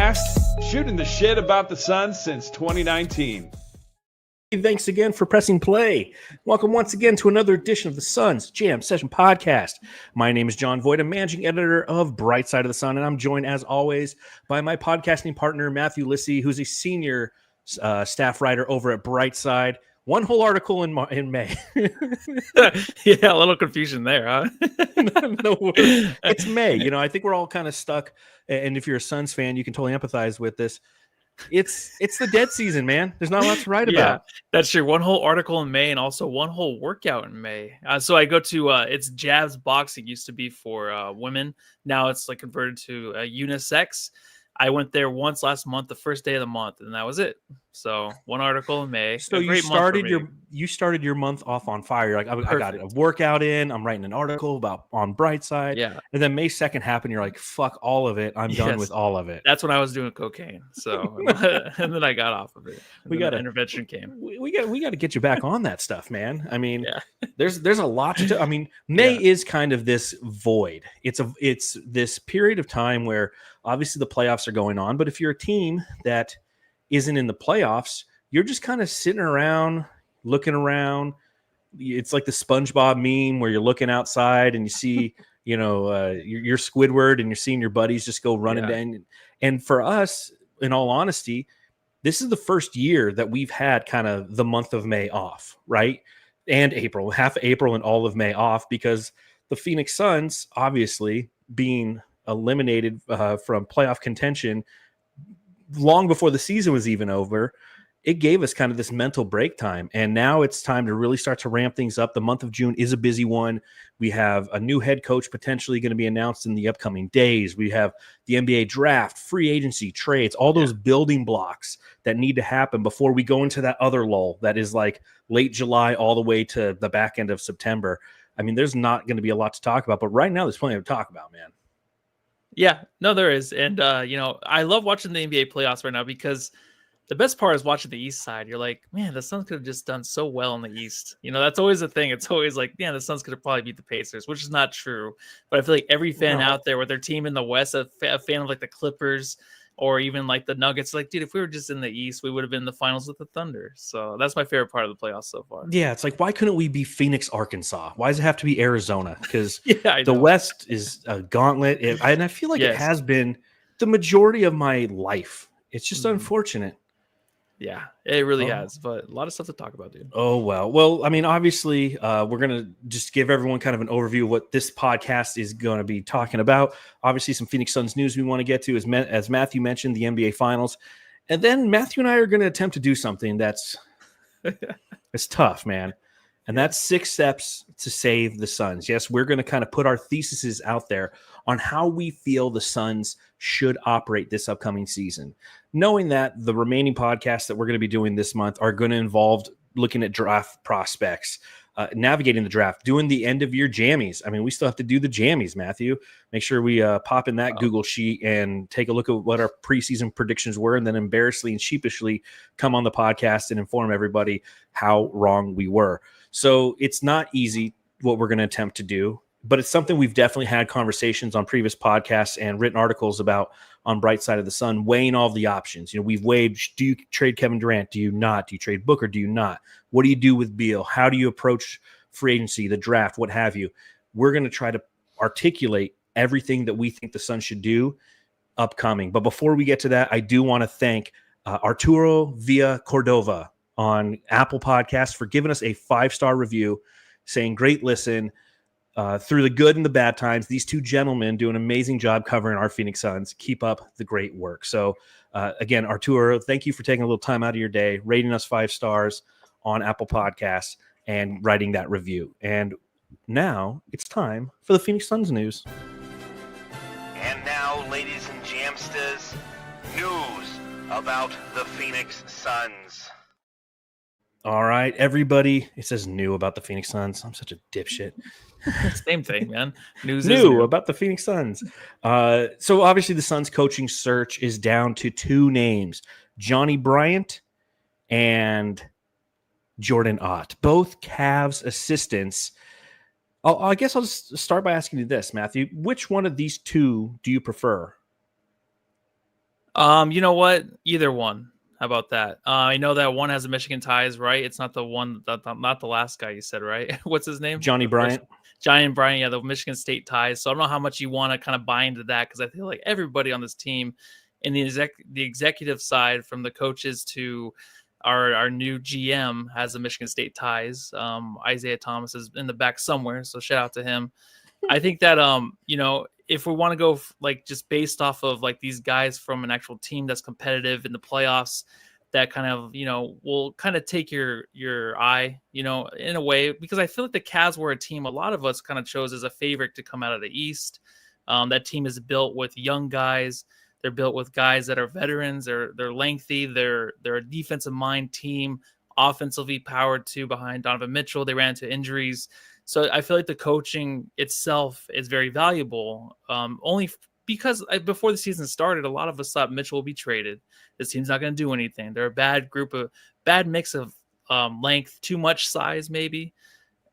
podcast, shooting the shit about the Suns since 2019. Thanks again for pressing play. Welcome once again to another edition of the Suns Jam Session Podcast. My name is John Voigt, I'm managing editor of Bright Side of the Sun, and I'm joined, as always, by my podcasting partner, Matthew Lissy, who's a senior staff writer over at Bright Side. One whole article in May. Yeah, a little confusion there, huh? No, it's May. You know, I think we're all kind of stuck, and if you're a Suns fan, you can totally empathize with this. It's the dead season, man. There's not a lot to write about. That's true. One whole article in May and also one whole workout in May. So I go to it's Jazz Boxing. Used to be for women. Now it's like converted to unisex. I went there once last month, the first day of the month, and that was it. So one article in May. So you started your month off on fire. You're like, I got a workout in. I'm writing an article on Brightside. Yeah. And then May 2nd happened. You're like, fuck all of it. I'm done with all of it. That's when I was doing cocaine. So and then I got off of it. Intervention came. We got to get you back on that stuff, man. I mean, there's a lot to do. I mean, May is kind of this void. It's this period of time where obviously the playoffs are going on, but if you're a team that isn't in the playoffs, you're just kind of sitting around, looking around. It's like the SpongeBob meme where you're looking outside and you see, you're Squidward and you're seeing your buddies just go running down. And for us, in all honesty, this is the first year that we've had kind of the month of May off, right? And April, half April and all of May off, because the Phoenix Suns, obviously being eliminated from playoff contention long before the season was even over, it gave us kind of this mental break time. And now it's time to really start to ramp things up. The month of June is a busy one. We have a new head coach potentially going to be announced in the upcoming days. We have the NBA draft, free agency, trades, all those building blocks that need to happen before we go into that other lull that is like late July all the way to the back end of September. I mean, there's not going to be a lot to talk about, but right now there's plenty to talk about, man. Yeah, no, there is. And, I love watching the NBA playoffs right now because the best part is watching the East side. You're like, man, the Suns could have just done so well in the East. That's always the thing. It's always like, the Suns could have probably beat the Pacers, which is not true. But I feel like every fan out there with their team in the West, a fan of like the Clippers or even like the Nuggets, like, dude, if we were just in the East, we would have been in the finals with the Thunder. So that's my favorite part of the playoffs so far. Yeah, it's like, why couldn't we be Phoenix, Arkansas? Why does it have to be Arizona? Because the West is a gauntlet. And I feel like it has been the majority of my life. It's just unfortunate. Yeah, it really has, but a lot of stuff to talk about, dude. Oh, well. Well, I mean, obviously, we're going to just give everyone kind of an overview of what this podcast is going to be talking about. Obviously, some Phoenix Suns news we want to get to, as Matthew mentioned, the NBA Finals. And then Matthew and I are going to attempt to do something that's it's tough, man. And that's 6 steps to save the Suns. Yes, we're going to kind of put our theses out there on how we feel the Suns should operate this upcoming season. Knowing that the remaining podcasts that we're going to be doing this month are going to involve looking at draft prospects, navigating the draft, doing the end-of-year jammies. I mean, we still have to do the jammies, Matthew. Make sure we pop in that Google sheet and take a look at what our preseason predictions were, and then embarrassingly and sheepishly come on the podcast and inform everybody how wrong we were. So it's not easy what we're going to attempt to do, but it's something we've definitely had conversations on previous podcasts and written articles about on Bright Side of the Sun, weighing all the options. We've weighed, do you trade Kevin Durant? Do you not? Do you trade Booker? Do you not? What do you do with Beal? How do you approach free agency, the draft, what have you? We're going to try to articulate everything that we think the Suns should do upcoming. But before we get to that, I do want to thank Arturo Villa Cordova on Apple Podcasts for giving us a 5-star review, saying, great listen. Through the good and the bad times, these two gentlemen do an amazing job covering our Phoenix Suns. Keep up the great work. So, again, Arturo, thank you for taking a little time out of your day, rating us 5 stars on Apple Podcasts, and writing that review. And now it's time for the Phoenix Suns news. And now, ladies and Jamsters, news about the Phoenix Suns. All right, everybody. It says new about the Phoenix Suns. I'm such a dipshit. Same thing, man. News new about the Phoenix Suns. So obviously the Suns coaching search is down to 2 names, Johnny Bryant and Jordan Ott, both Cavs assistants. I guess I'll just start by asking you this, Matthew. Which one of these 2 do you prefer? You know what? Either one. How about that? I know that one has the Michigan ties, right? It's not the one, not the last guy you said, right? What's his name? Johnny The first Bryant. Giant Brian, yeah, the Michigan State ties. So I don't know how much you want to kind of buy into that because I feel like everybody on this team, in the executive side, from the coaches to our new GM, has the Michigan State ties. Isaiah Thomas is in the back somewhere, so shout out to him. I think that if we want to go like just based off of like these guys from an actual team that's competitive in the playoffs, that kind of will kind of take your eye, in a way, because I feel like the Cavs were a team a lot of us kind of chose as a favorite to come out of the East. That team is built with young guys. They're built with guys that are veterans. They're lengthy. They're a defensive mind team, offensively powered too behind Donovan Mitchell. They ran into injuries. So I feel like the coaching itself is very valuable. Because before the season started, a lot of us thought Mitchell will be traded. This team's not going to do anything. They're a bad mix of length, too much size maybe.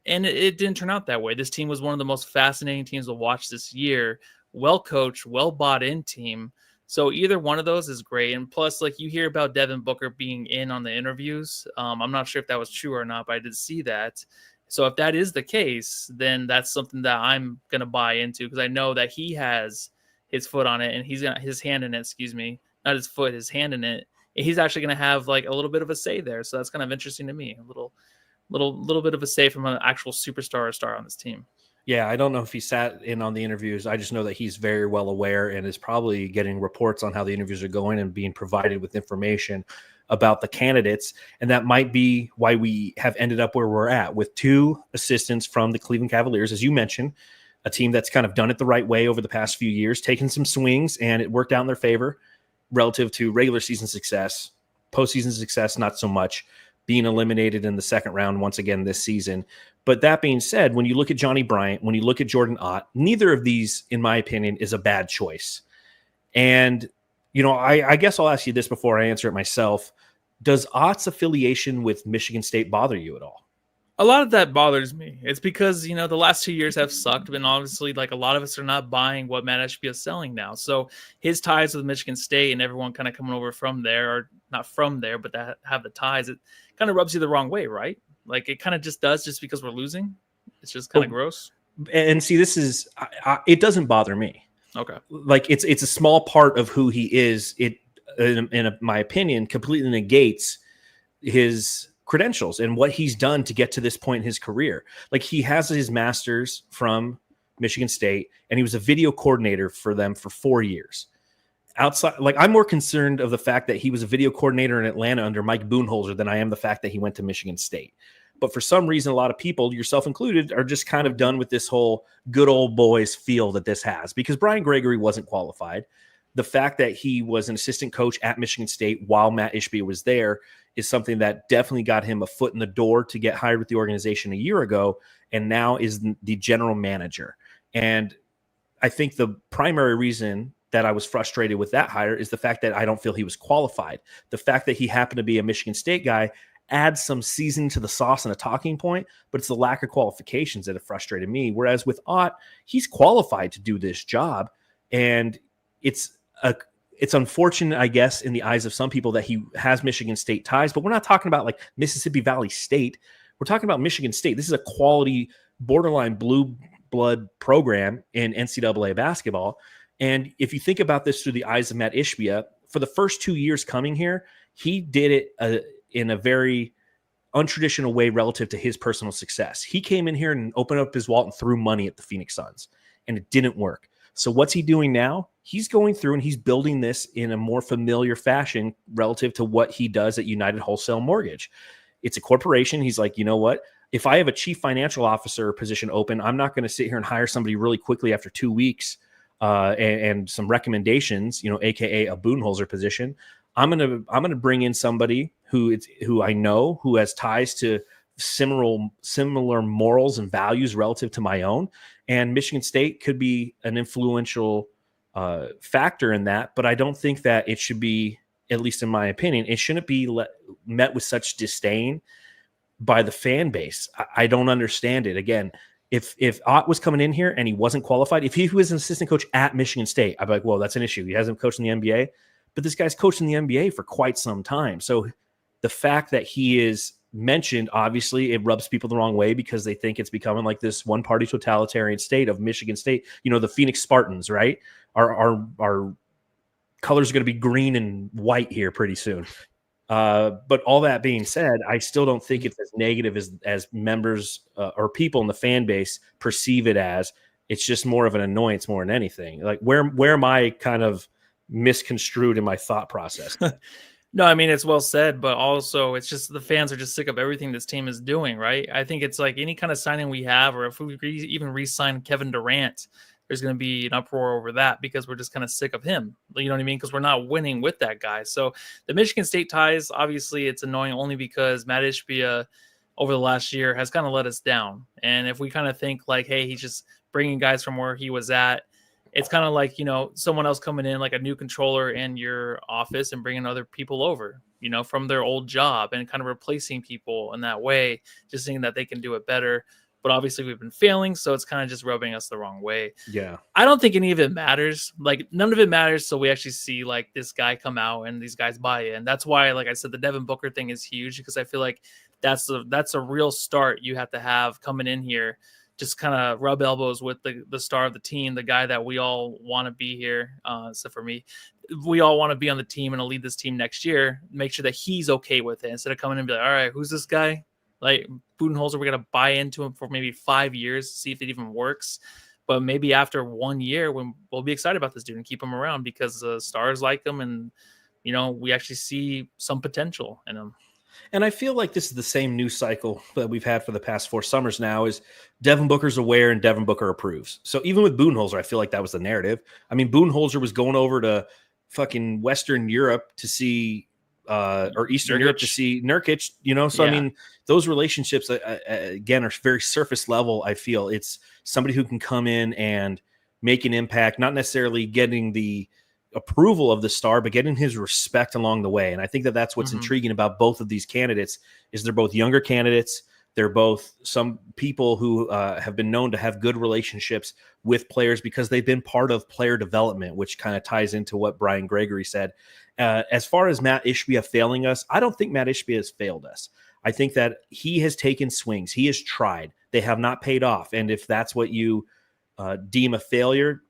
And it didn't turn out that way. This team was one of the most fascinating teams to watch this year. Well coached, well bought in team. So either one of those is great. And plus, like, you hear about Devin Booker being in on the interviews. I'm not sure if that was true or not, but I did see that. So if that is the case, then that's something that I'm going to buy into, because I know that he has his foot on it and he's got his hand in it, excuse me, not his foot, his hand in it. And he's actually going to have like a little bit of a say there. So that's kind of interesting to me. A little bit of a say from an actual superstar or star on this team. Yeah, I don't know if he sat in on the interviews. I just know that he's very well aware and is probably getting reports on how the interviews are going and being provided with information about the candidates. And that might be why we have ended up where we're at, with two assistants from the Cleveland Cavaliers, as you mentioned, a team that's kind of done it the right way over the past few years, taken some swings, and it worked out in their favor relative to regular season success. Postseason success, not so much, being eliminated in the second round once again this season. But that being said, when you look at Johnny Bryant, when you look at Jordan Ott, neither of these, in my opinion, is a bad choice. And, I guess I'll ask you this before I answer it myself. Does Ott's affiliation with Michigan State bother you at all? A lot of that bothers me. It's because, the last 2 years have sucked, and obviously, like, a lot of us are not buying what Matt Ishbia is selling now. So his ties with Michigan State and everyone kind of coming over from there, or not from there, but that have the ties, it kind of rubs you the wrong way, right? Like, it kind of just does, just because we're losing. It's just kind of gross. And see, this is, it doesn't bother me. Okay. Like, it's a small part of who he is. It, in my opinion, completely negates his credentials and what he's done to get to this point in his career. Like, he has his master's from Michigan State, and he was a video coordinator for them for 4 years. Outside, like, I'm more concerned of the fact that he was a video coordinator in Atlanta under Mike Budenholzer than I am the fact that he went to Michigan State. But for some reason, a lot of people, yourself included, are just kind of done with this whole good old boys feel that this has, because Brian Gregory wasn't qualified. The fact that he was an assistant coach at Michigan State while Matt Ishbia was there is something that definitely got him a foot in the door to get hired with the organization a year ago, and now is the general manager. And I think the primary reason that I was frustrated with that hire is the fact that I don't feel he was qualified. The fact that he happened to be a Michigan State guy adds some season to the sauce and a talking point, but it's the lack of qualifications that have frustrated me. Whereas with Ott, he's qualified to do this job, and it's unfortunate, I guess, in the eyes of some people that he has Michigan State ties, but we're not talking about like Mississippi Valley State. We're talking about Michigan State. This is a quality, borderline blue blood program in NCAA basketball. And if you think about this through the eyes of Matt Ishbia, for the first 2 years coming here, he did it in a very untraditional way relative to his personal success. He came in here and opened up his wallet and threw money at the Phoenix Suns, and it didn't work. So what's he doing now? He's going through and he's building this in a more familiar fashion relative to what he does at United Wholesale Mortgage. It's a corporation. He's like, you know what? If I have a chief financial officer position open, I'm not going to sit here and hire somebody really quickly after 2 weeks and some recommendations, AKA a Budenholzer position. I'm gonna bring in somebody who I know, who has ties to similar morals and values relative to my own. And Michigan State could be an influential factor in that, but I don't think that it should be, at least in my opinion, it shouldn't be met with such disdain by the fan base. I don't understand it. Again, if Ott was coming in here and he wasn't qualified, if he was an assistant coach at Michigan State, I'd be like, well, that's an issue. He hasn't coached in the NBA. but this guy's coached in the NBA for quite some time. So the fact that he is mentioned, obviously it rubs people the wrong way because they think it's becoming like this one party totalitarian state of Michigan State. The Phoenix Spartans, right? Our colors are going to be green and white here pretty soon. But all that being said, I still don't think it's as negative as members or people in the fan base perceive it as. It's just more of an annoyance more than anything. Like where am I kind of misconstrued in my thought process? No, I mean, it's well said, but also it's just the fans are just sick of everything this team is doing, right? I think it's like any kind of signing we have, or if we even re-sign Kevin Durant, there's going to be an uproar over that because we're just kind of sick of him. You know what I mean? Because we're not winning with that guy. So the Michigan State ties, obviously it's annoying only because Matt Ishbia over the last year has kind of let us down. And if we kind of think like, hey, he's just bringing guys from where he was at, it's kind of like, someone else coming in, like a new controller in your office and bringing other people over, from their old job and kind of replacing people in that way, just thinking that they can do it better. But obviously we've been failing, so it's kind of just rubbing us the wrong way. Yeah. I don't think any of it matters. Like, none of it matters. So we actually see like this guy come out and these guys buy in. That's why, like I said, the Devin Booker thing is huge because I feel like that's a real start you have to have coming in here. Just kind of rub elbows with the star of the team, the guy that we all want to be here, except for me. We all want to be on the team and to lead this team next year. Make sure that he's okay with it instead of coming in and be like, all right, who's this guy? Like Budenholzer, we're going to buy into him for maybe 5 years to see if it even works. But maybe after 1 year, we'll be excited about this dude and keep him around because the stars like him and, we actually see some potential in him. And I feel like this is the same news cycle that we've had for the past 4 summers now is Devin Booker's aware and Devin Booker approves. So even with Budenholzer, I feel like that was the narrative. I mean, Budenholzer was going over to fucking Western Europe to see or Eastern Europe to see Nurkic, So, yeah. I mean, those relationships, again, are very surface level. I feel it's somebody who can come in and make an impact, not necessarily getting the approval of the star, but getting his respect along the way. And I think that that's what's intriguing about both of these candidates is they're both younger candidates. They're both some people who have been known to have good relationships with players because they've been part of player development, which kind of ties into what Brian Gregory said. As far as Matt Ishbia failing us, I don't think Matt Ishbia has failed us. I think that he has taken swings. He has tried. They have not paid off. And if that's what you deem a failure,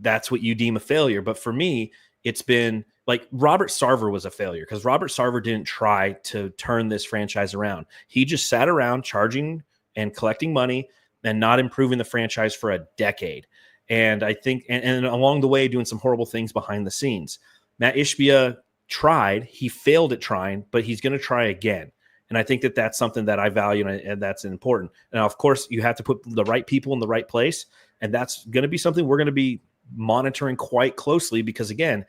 that's what you deem a failure. But for me, it's been like Robert Sarver was a failure because Robert Sarver didn't try to turn this franchise around. He just sat around charging and collecting money and not improving the franchise for a decade. And I think, and along the way, doing some horrible things behind the scenes. Matt Ishbia tried. He failed at trying, but he's going to try again. And I think that that's something that I value and that's important. Now, of course, you have to put the right people in the right place. And that's going to be something we're going to be monitoring quite closely because, again,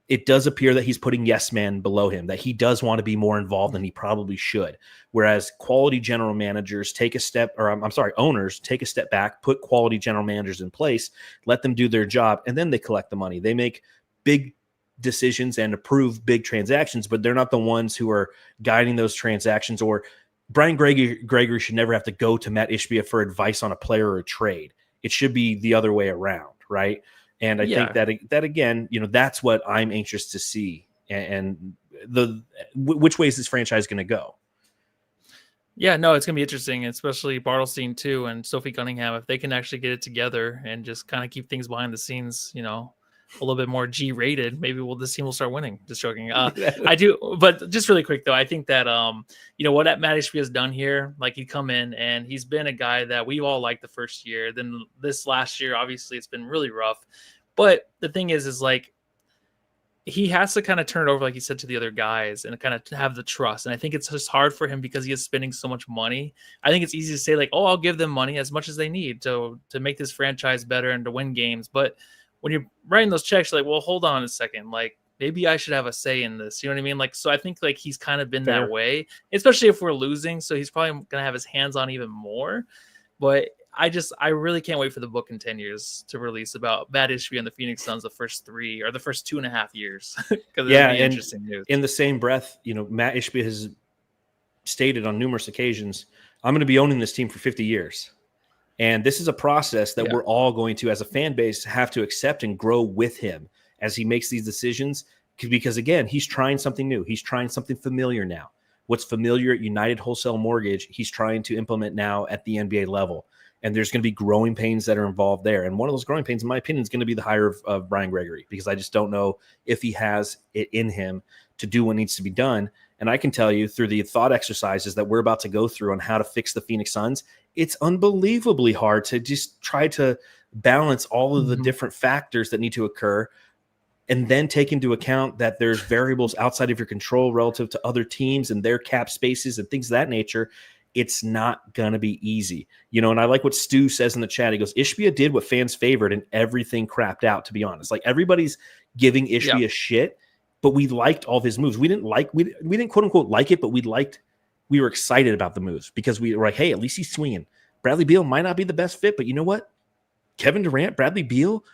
it does appear that he's putting yes men below him, that he does want to be more involved than he probably should. Whereas quality general managers take a step, or owners take a step back, put quality general managers in place, let them do their job, and then they collect the money. They make big decisions and approve big transactions, but they're not the ones who are guiding those transactions. Or Brian Gregory should never have to go to Matt Ishbia for advice on a player or a trade. It should be the other way around, right? And I think that again, that's what I'm anxious to see, and which way is this franchise going to go? Yeah, no, it's going to be interesting, especially Bartelstein too, and Sophie Cunningham, if they can actually get it together and just kind of keep things behind the scenes, a little bit more G-rated, maybe this team will start winning. Just joking. I do, but just really quick though, I think that what Matt Ishbia has done here, like he'd come in and he's been a guy that we all liked the first year. Then this last year, obviously, it's been really rough. But the thing is like he has to kind of turn it over, like you said, to the other guys and kind of have the trust. And I think it's just hard for him because he is spending so much money. I think it's easy to say like, oh, I'll give them money as much as they need to make this franchise better and to win games. But when you're writing those checks, you're like, well, hold on a second. Like, maybe I should have a say in this. You know what I mean? Like, so I think like he's kind of been that way, especially if we're losing. So he's probably going to have his hands on even more. But I really can't wait for the book in 10 years to release about Matt Ishbia and the Phoenix Suns the first 2.5 years. Yeah, and interesting news. In the same breath, Matt Ishbia has stated on numerous occasions, I'm going to be owning this team for 50 years. And this is a process that we're all going to, as a fan base, have to accept and grow with him as he makes these decisions, because again, he's trying something new. He's trying something familiar now. What's familiar at United Wholesale Mortgage, he's trying to implement now at the NBA level. And there's going to be growing pains that are involved there. And one of those growing pains, in my opinion, is going to be the hire of Brian Gregory, because I just don't know if he has it in him to do what needs to be done. And I can tell you through the thought exercises that we're about to go through on how to fix the Phoenix Suns, it's unbelievably hard to just try to balance all of the different factors that need to occur, and then take into account that there's variables outside of your control relative to other teams and their cap spaces and things of that nature. It's not going to be easy. And I like what Stu says in the chat. He goes, Ishbia did what fans favored and everything crapped out, to be honest. Like, everybody's giving Ishbia shit, but we liked all of his moves. We didn't quote unquote like it, but we were excited about the moves because we were like, hey, at least he's swinging. Bradley Beal might not be the best fit, but you know what? Kevin Durant, Bradley Beal,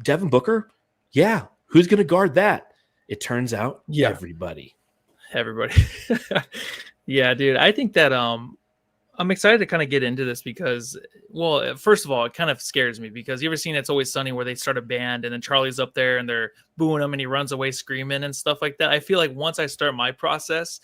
Devin Booker. Yeah. Who's going to guard that? It turns out everybody. Yeah, dude. I think that I'm excited to kind of get into this because, well, first of all, it kind of scares me because you ever seen It's Always Sunny where they start a band and then Charlie's up there and they're booing him and he runs away screaming and stuff like that. I feel like once I start my process,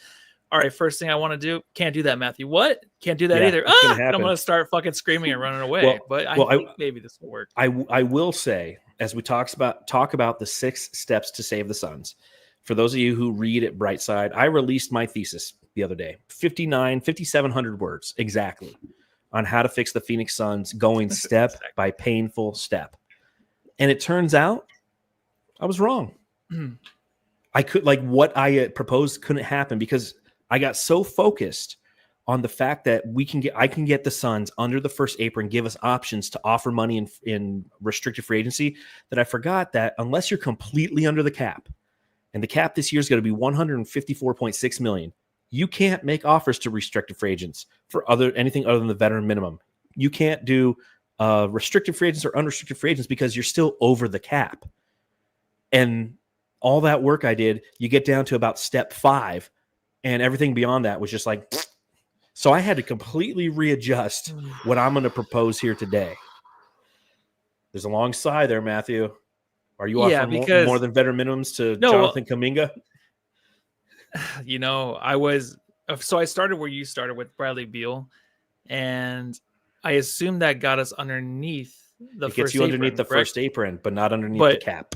all right, first thing I want to do, can't do that, Matthew. What? Can't do that either. I'm going to start fucking screaming and running away. I think maybe this will work. I will say, as we talk about the 6 steps to save the Suns, for those of you who read at Brightside, I released my thesis the other day, 5,700 words exactly on how to fix the Phoenix Suns, going step by painful step. And it turns out I was wrong. I could, like, what I proposed couldn't happen because I got so focused on the fact that I can get the Suns under the first apron, give us options to offer money in restricted free agency, that I forgot that unless you're completely under the cap, and the cap this year is going to be $154.6 million, you can't make offers to restricted free agents for anything other than the veteran minimum. You can't do restricted free agents or unrestricted free agents because you're still over the cap. And all that work I did, you get down to about step 5, and everything beyond that was just like, so I had to completely readjust what I'm going to propose here today. There's a long sigh there, Matthew. Are you offering more than veteran minimums to Jonathan Kuminga? I started where you started with Bradley Beal, and I assume that got us underneath the first apron. It gets you underneath the first apron, but not underneath the cap.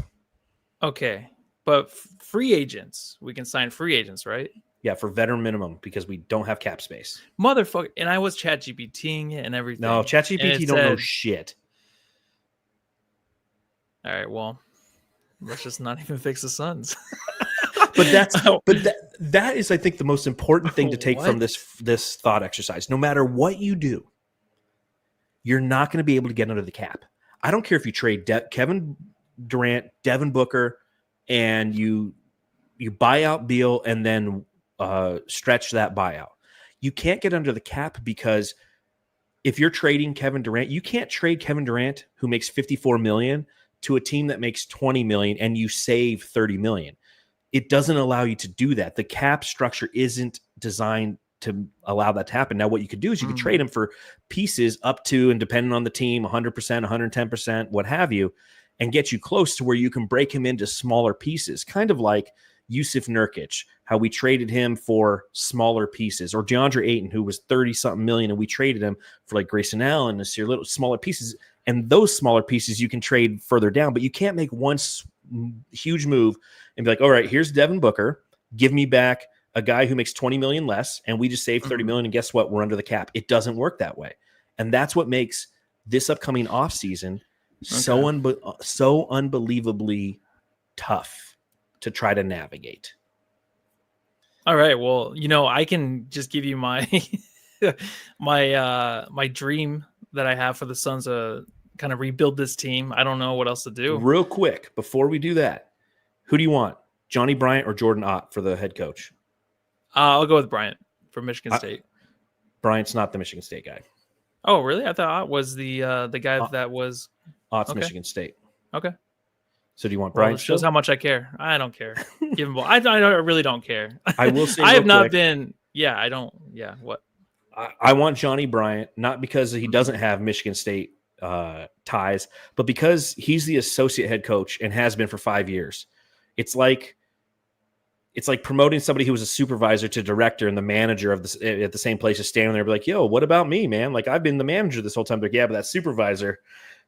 Okay. But free agents, we can sign free agents, right? Yeah, for veteran minimum because we don't have cap space. Motherfucker. And I was ChatGPTing it and everything. No, ChatGPT don't know shit. All right, well, let's just not even fix the Suns. But that is, I think, the most important thing to take from this thought exercise. No matter what you do, you're not going to be able to get under the cap. I don't care if you trade Kevin Durant, Devin Booker, and you buy out Beal and then stretch that buyout. You can't get under the cap because if you're trading Kevin Durant, you can't trade Kevin Durant, who makes $54 million, to a team that makes $20 million and you save $30 million. It doesn't allow you to do that. The cap structure isn't designed to allow that to happen. Now, what you could do is you could trade him for pieces up to, and depending on the team, 100%, 110%, what have you, and get you close to where you can break him into smaller pieces, kind of like Yusuf Nurkic, how we traded him for smaller pieces, or DeAndre Ayton, who was 30-something million, and we traded him for like Grayson Allen, this year, little smaller pieces. And those smaller pieces you can trade further down, but you can't make one huge move and be like, all right, here's Devin Booker, give me back a guy who makes 20 million less, and we just saved 30 million, and guess what? We're under the cap. It doesn't work that way. And that's what makes this upcoming offseason so unbelievably tough to try to navigate. All right. Well, I can just give you my my dream that I have for the Suns to kind of rebuild this team. I don't know what else to do. Real quick, before we do that, who do you want? Johnny Bryant or Jordan Ott for the head coach? I'll go with Bryant from Michigan State. Bryant's not the Michigan State guy. Oh, really? I thought Ott was the guy that was. Ott's Michigan State. Okay. So do you want Bryant? Shows how much I care. I don't care. Give him ball. I really don't care. I will say I have not been. Yeah, I don't. Yeah, what? I want Johnny Bryant, not because he doesn't have Michigan State ties, but because he's the associate head coach and has been for 5 years, it's like promoting somebody who was a supervisor to director, and the manager of at the same place is standing there, be like, "Yo, what about me, man? Like, I've been the manager this whole time." Like, yeah, but that supervisor,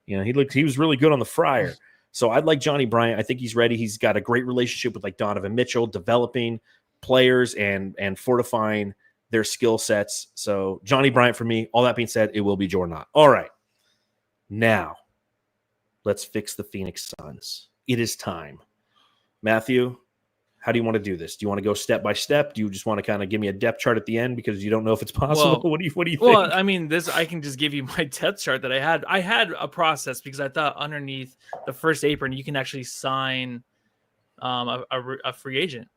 he was really good on the fryer. So I'd like Johnny Bryant. I think he's ready. He's got a great relationship with like Donovan Mitchell, developing players and fortifying their skill sets. So Johnny Bryant for me. All that being said, it will be Jordan Ott. All right. Now, let's fix the Phoenix Suns. It is time. Matthew, how do you want to do this? Do you want to go step by step? Do you just want to kind of give me a depth chart at the end because you don't know if it's possible? Well, what do you think? Well, I mean, I can just give you my depth chart that I had. I had a process because I thought underneath the first apron you can actually sign a free agent.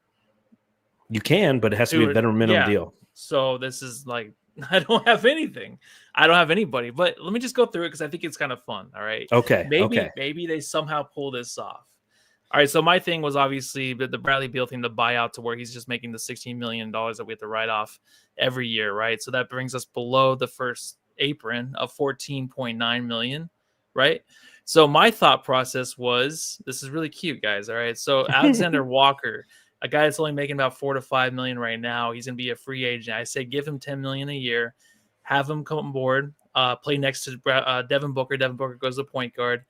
You can, but it has to be a better minimum deal. So this is like, I don't have anything. I don't have anybody. But let me just go through it because I think it's kind of fun. All right. Okay. Maybe they somehow pull this off. All right. So my thing was obviously the Bradley Beal thing, the buyout, to where he's just making the $16 million that we have to write off every year. Right. So that brings us below the first apron of $14.9 million. Right. So my thought process was, this is really cute, guys. All right. So Alexander Walker, a guy that's only making about $4 to $5 million right now, he's going to be a free agent. I say give him $10 million a year, have him come on board, play next to Devin Booker. Devin Booker goes to point guard.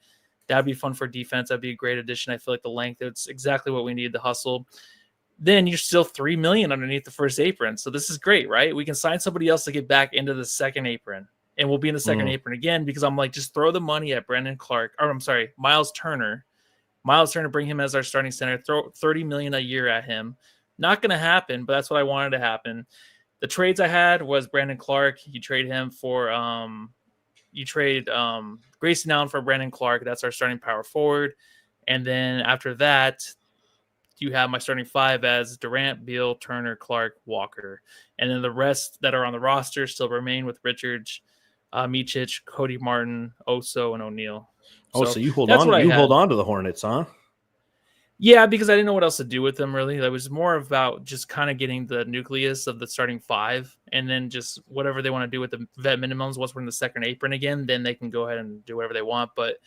That'd be fun for defense. That'd be a great addition. I feel like the length, it's exactly what we need to hustle. Then you're still $3 million underneath the first apron. So this is great, right? We can sign somebody else to get back into the second apron, and we'll be in the second apron again, because I'm like, just throw the money at Miles Turner. Bring him as our starting center, throw $30 million a year at him. Not going to happen, but that's what I wanted to happen. The trades I had was Brandon Clark. You trade him for, Grayson Allen for Brandon Clark. That's our starting power forward. And then after that, you have my starting five as Durant, Beal, Turner, Clark, Walker. And then the rest that are on the roster still remain with Richards, Micic, Cody Martin, Oso, and O'Neal. So you hold on to the Hornets, huh? Yeah, because I didn't know what else to do with them, really. That was more about just kind of getting the nucleus of the starting five, and then just whatever they want to do with the vet minimums. Once we're in the second apron again, then they can go ahead and do whatever they want. But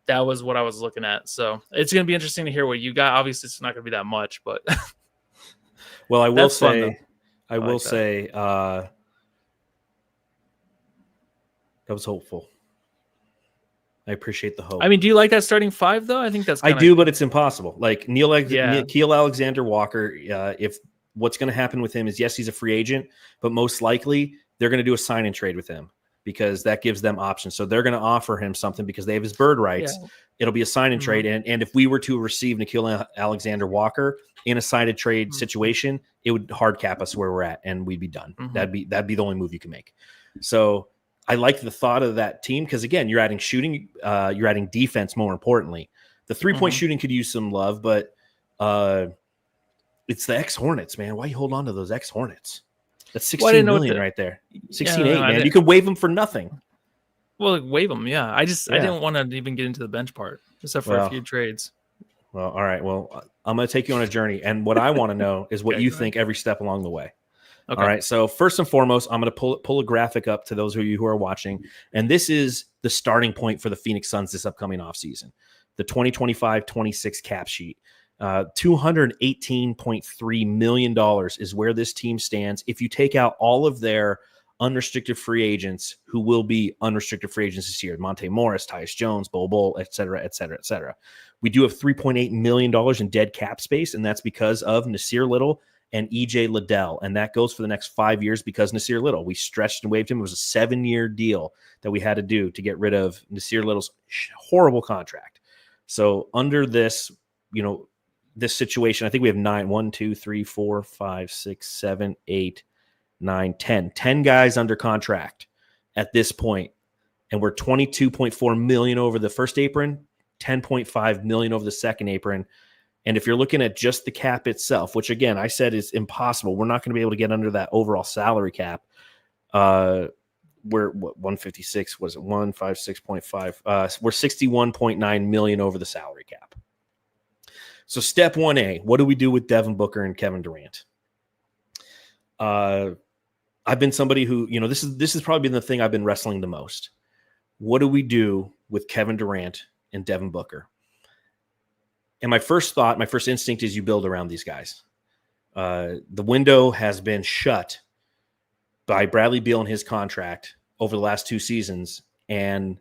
that was what I was looking at. So it's going to be interesting to hear what you got. Obviously, it's not going to be that much, but well, I will say, that was hopeful. I appreciate the hope. I mean, do you like that starting five, though? I think that's I do, but it's impossible. Like Nickeil Alexander-Walker, if what's going to happen with him is, yes, he's a free agent, but most likely they're going to do a sign and trade with him because that gives them options. So they're going to offer him something because they have his bird rights. Yeah. It'll be a sign and trade. And if we were to receive Nickeil Alexander-Walker in a sign and trade situation, it would hard cap us where we're at and we'd be done. That'd be the only move you can make. So I like the thought of that team because, again, you're adding shooting, you're adding defense more importantly. The three-point shooting could use some love, but it's the ex-Hornets, man. Why you hold on to those ex-Hornets? That's $16 million right there. 16.8, man. You could waive them for nothing. Well, waive them, yeah. I didn't want to even get into the bench part, except for a few trades. Well, all right. Well, I'm going to take you on a journey, and what I want to know is what you think every step along the way. Okay. All right. So first and foremost, I'm going to pull a graphic up to those of you who are watching. And this is the starting point for the Phoenix Suns this upcoming offseason. The 2025-26 cap sheet. $218.3 million is where this team stands. If you take out all of their unrestricted free agents who will be unrestricted free agents this year, Monte Morris, Tyus Jones, Bol, et cetera, et cetera, et cetera. We do have $3.8 million in dead cap space, and that's because of Nasir Little and EJ Liddell, and that goes for the next 5 years because Nasir Little, we stretched and waived him. It was a 7-year deal that we had to do to get rid of Nasir Little's horrible contract. So under this, this situation, I think we have 10 guys under contract at this point, and we're $22.4 million over the first apron, $10.5 million over the second apron. And if you're looking at just the cap itself, which again, I said is impossible, we're not going to be able to get under that overall salary cap. We're 156, was it 156.5? We're 61.9 million over the salary cap. So step 1A, what do we do with Devin Booker and Kevin Durant? I've been somebody who, this is probably been the thing I've been wrestling the most. what do we do with Kevin Durant and Devin Booker? And my first instinct is you build around these guys. The window has been shut by Bradley Beal and his contract over the last 2 seasons. And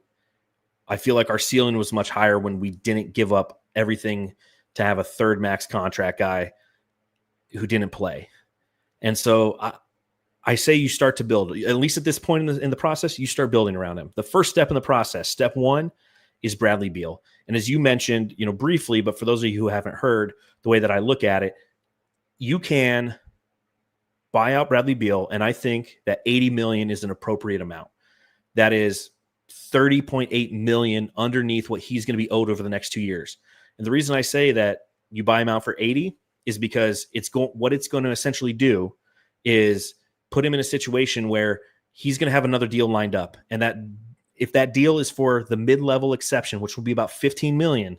I feel like our ceiling was much higher when we didn't give up everything to have a third max contract guy who didn't play. And so I say you start to build, at least at this point in the process, you start building around him. The first step in the process, step 1, is Bradley Beal. And as you mentioned, briefly, but for those of you who haven't heard, the way that I look at it, you can buy out Bradley Beal, and I think that $80 million is an appropriate amount. That is $30.8 million underneath what he's going to be owed over the next 2 years. And the reason I say that you buy him out for 80 is because what it's going to essentially do is put him in a situation where he's going to have another deal lined up. And that if that deal is for the mid-level exception, which will be about $15 million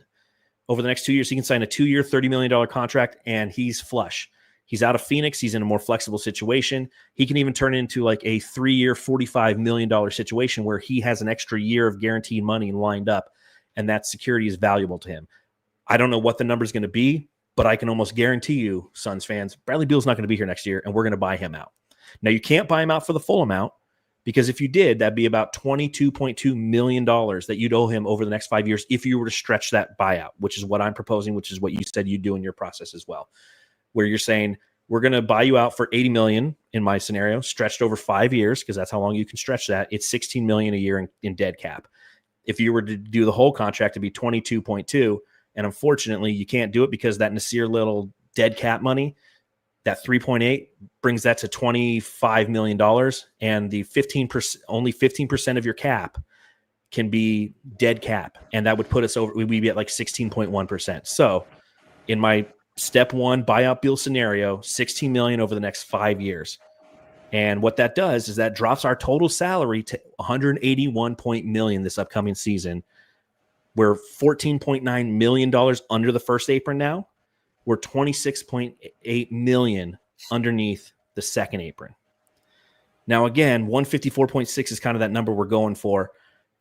over the next 2 years, he can sign a 2-year, $30 million contract, and he's flush. He's out of Phoenix. He's in a more flexible situation. He can even turn into like a 3-year, $45 million situation where he has an extra year of guaranteed money lined up, and that security is valuable to him. I don't know what the number is going to be, but I can almost guarantee you, Suns fans, Bradley Beal's not going to be here next year, and we're going to buy him out. Now, you can't buy him out for the full amount, because if you did, that'd be about $22.2 million that you'd owe him over the next 5 years if you were to stretch that buyout, which is what I'm proposing, which is what you said you'd do in your process as well, where you're saying, we're going to buy you out for $80 million in my scenario, stretched over 5 years, because that's how long you can stretch that. It's $16 million a year in dead cap. If you were to do the whole contract, it'd be 22.2. And unfortunately, you can't do it because that Nasir Little dead cap money, that 3.8 brings that to $25 million. And the 15%, only 15% of your cap can be dead cap. And that would put us over, we'd be at like 16.1%. So in my step 1 buyout Beal scenario, $16 million over the next 5 years. And what that does is that drops our total salary to $181 million this upcoming season. We're $14.9 million under the first apron now. We're $26.8 million underneath the second apron. Now, again, 154.6 is kind of that number we're going for.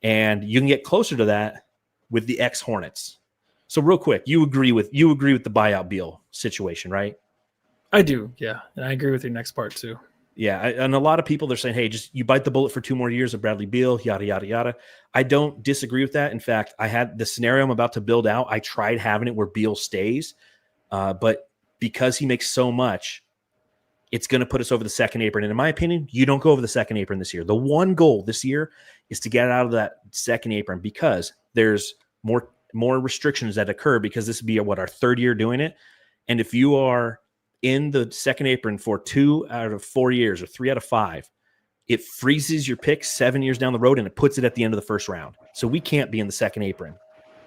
And you can get closer to that with the ex-Hornets. So real quick, you agree with the buyout Beal situation, right? I do, yeah. And I agree with your next part too. Yeah, and a lot of people, they're saying, hey, just you bite the bullet for 2 more years of Bradley Beal, yada, yada, yada. I don't disagree with that. In fact, I had the scenario I'm about to build out. I tried having it where Beal stays, but because he makes so much, it's going to put us over the second apron. And in my opinion, you don't go over the second apron this year. The one goal this year is to get out of that second apron because there's more restrictions that occur because this would be our 3rd year doing it. And if you are in the second apron for 2 out of 4 years or 3 out of 5, it freezes your pick 7 years down the road and it puts it at the end of the first round. So we can't be in the second apron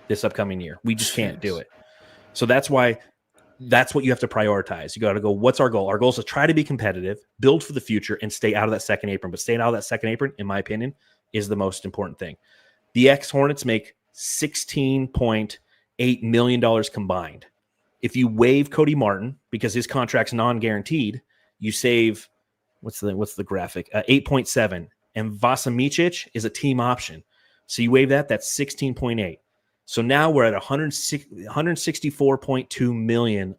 this upcoming year. We just can't do it. So that's why that's what you have to prioritize. You got to go, what's our goal? Our goal is to try to be competitive, build for the future, and stay out of that second apron. But staying out of that second apron, in my opinion, is the most important thing. The ex-Hornets make $16.8 million combined. If you waive Cody Martin because his contract's non-guaranteed, you save what's the graphic 8.7, and Vasamicic is a team option, so you waive that. That's 16.8. So now we're at 164.2 million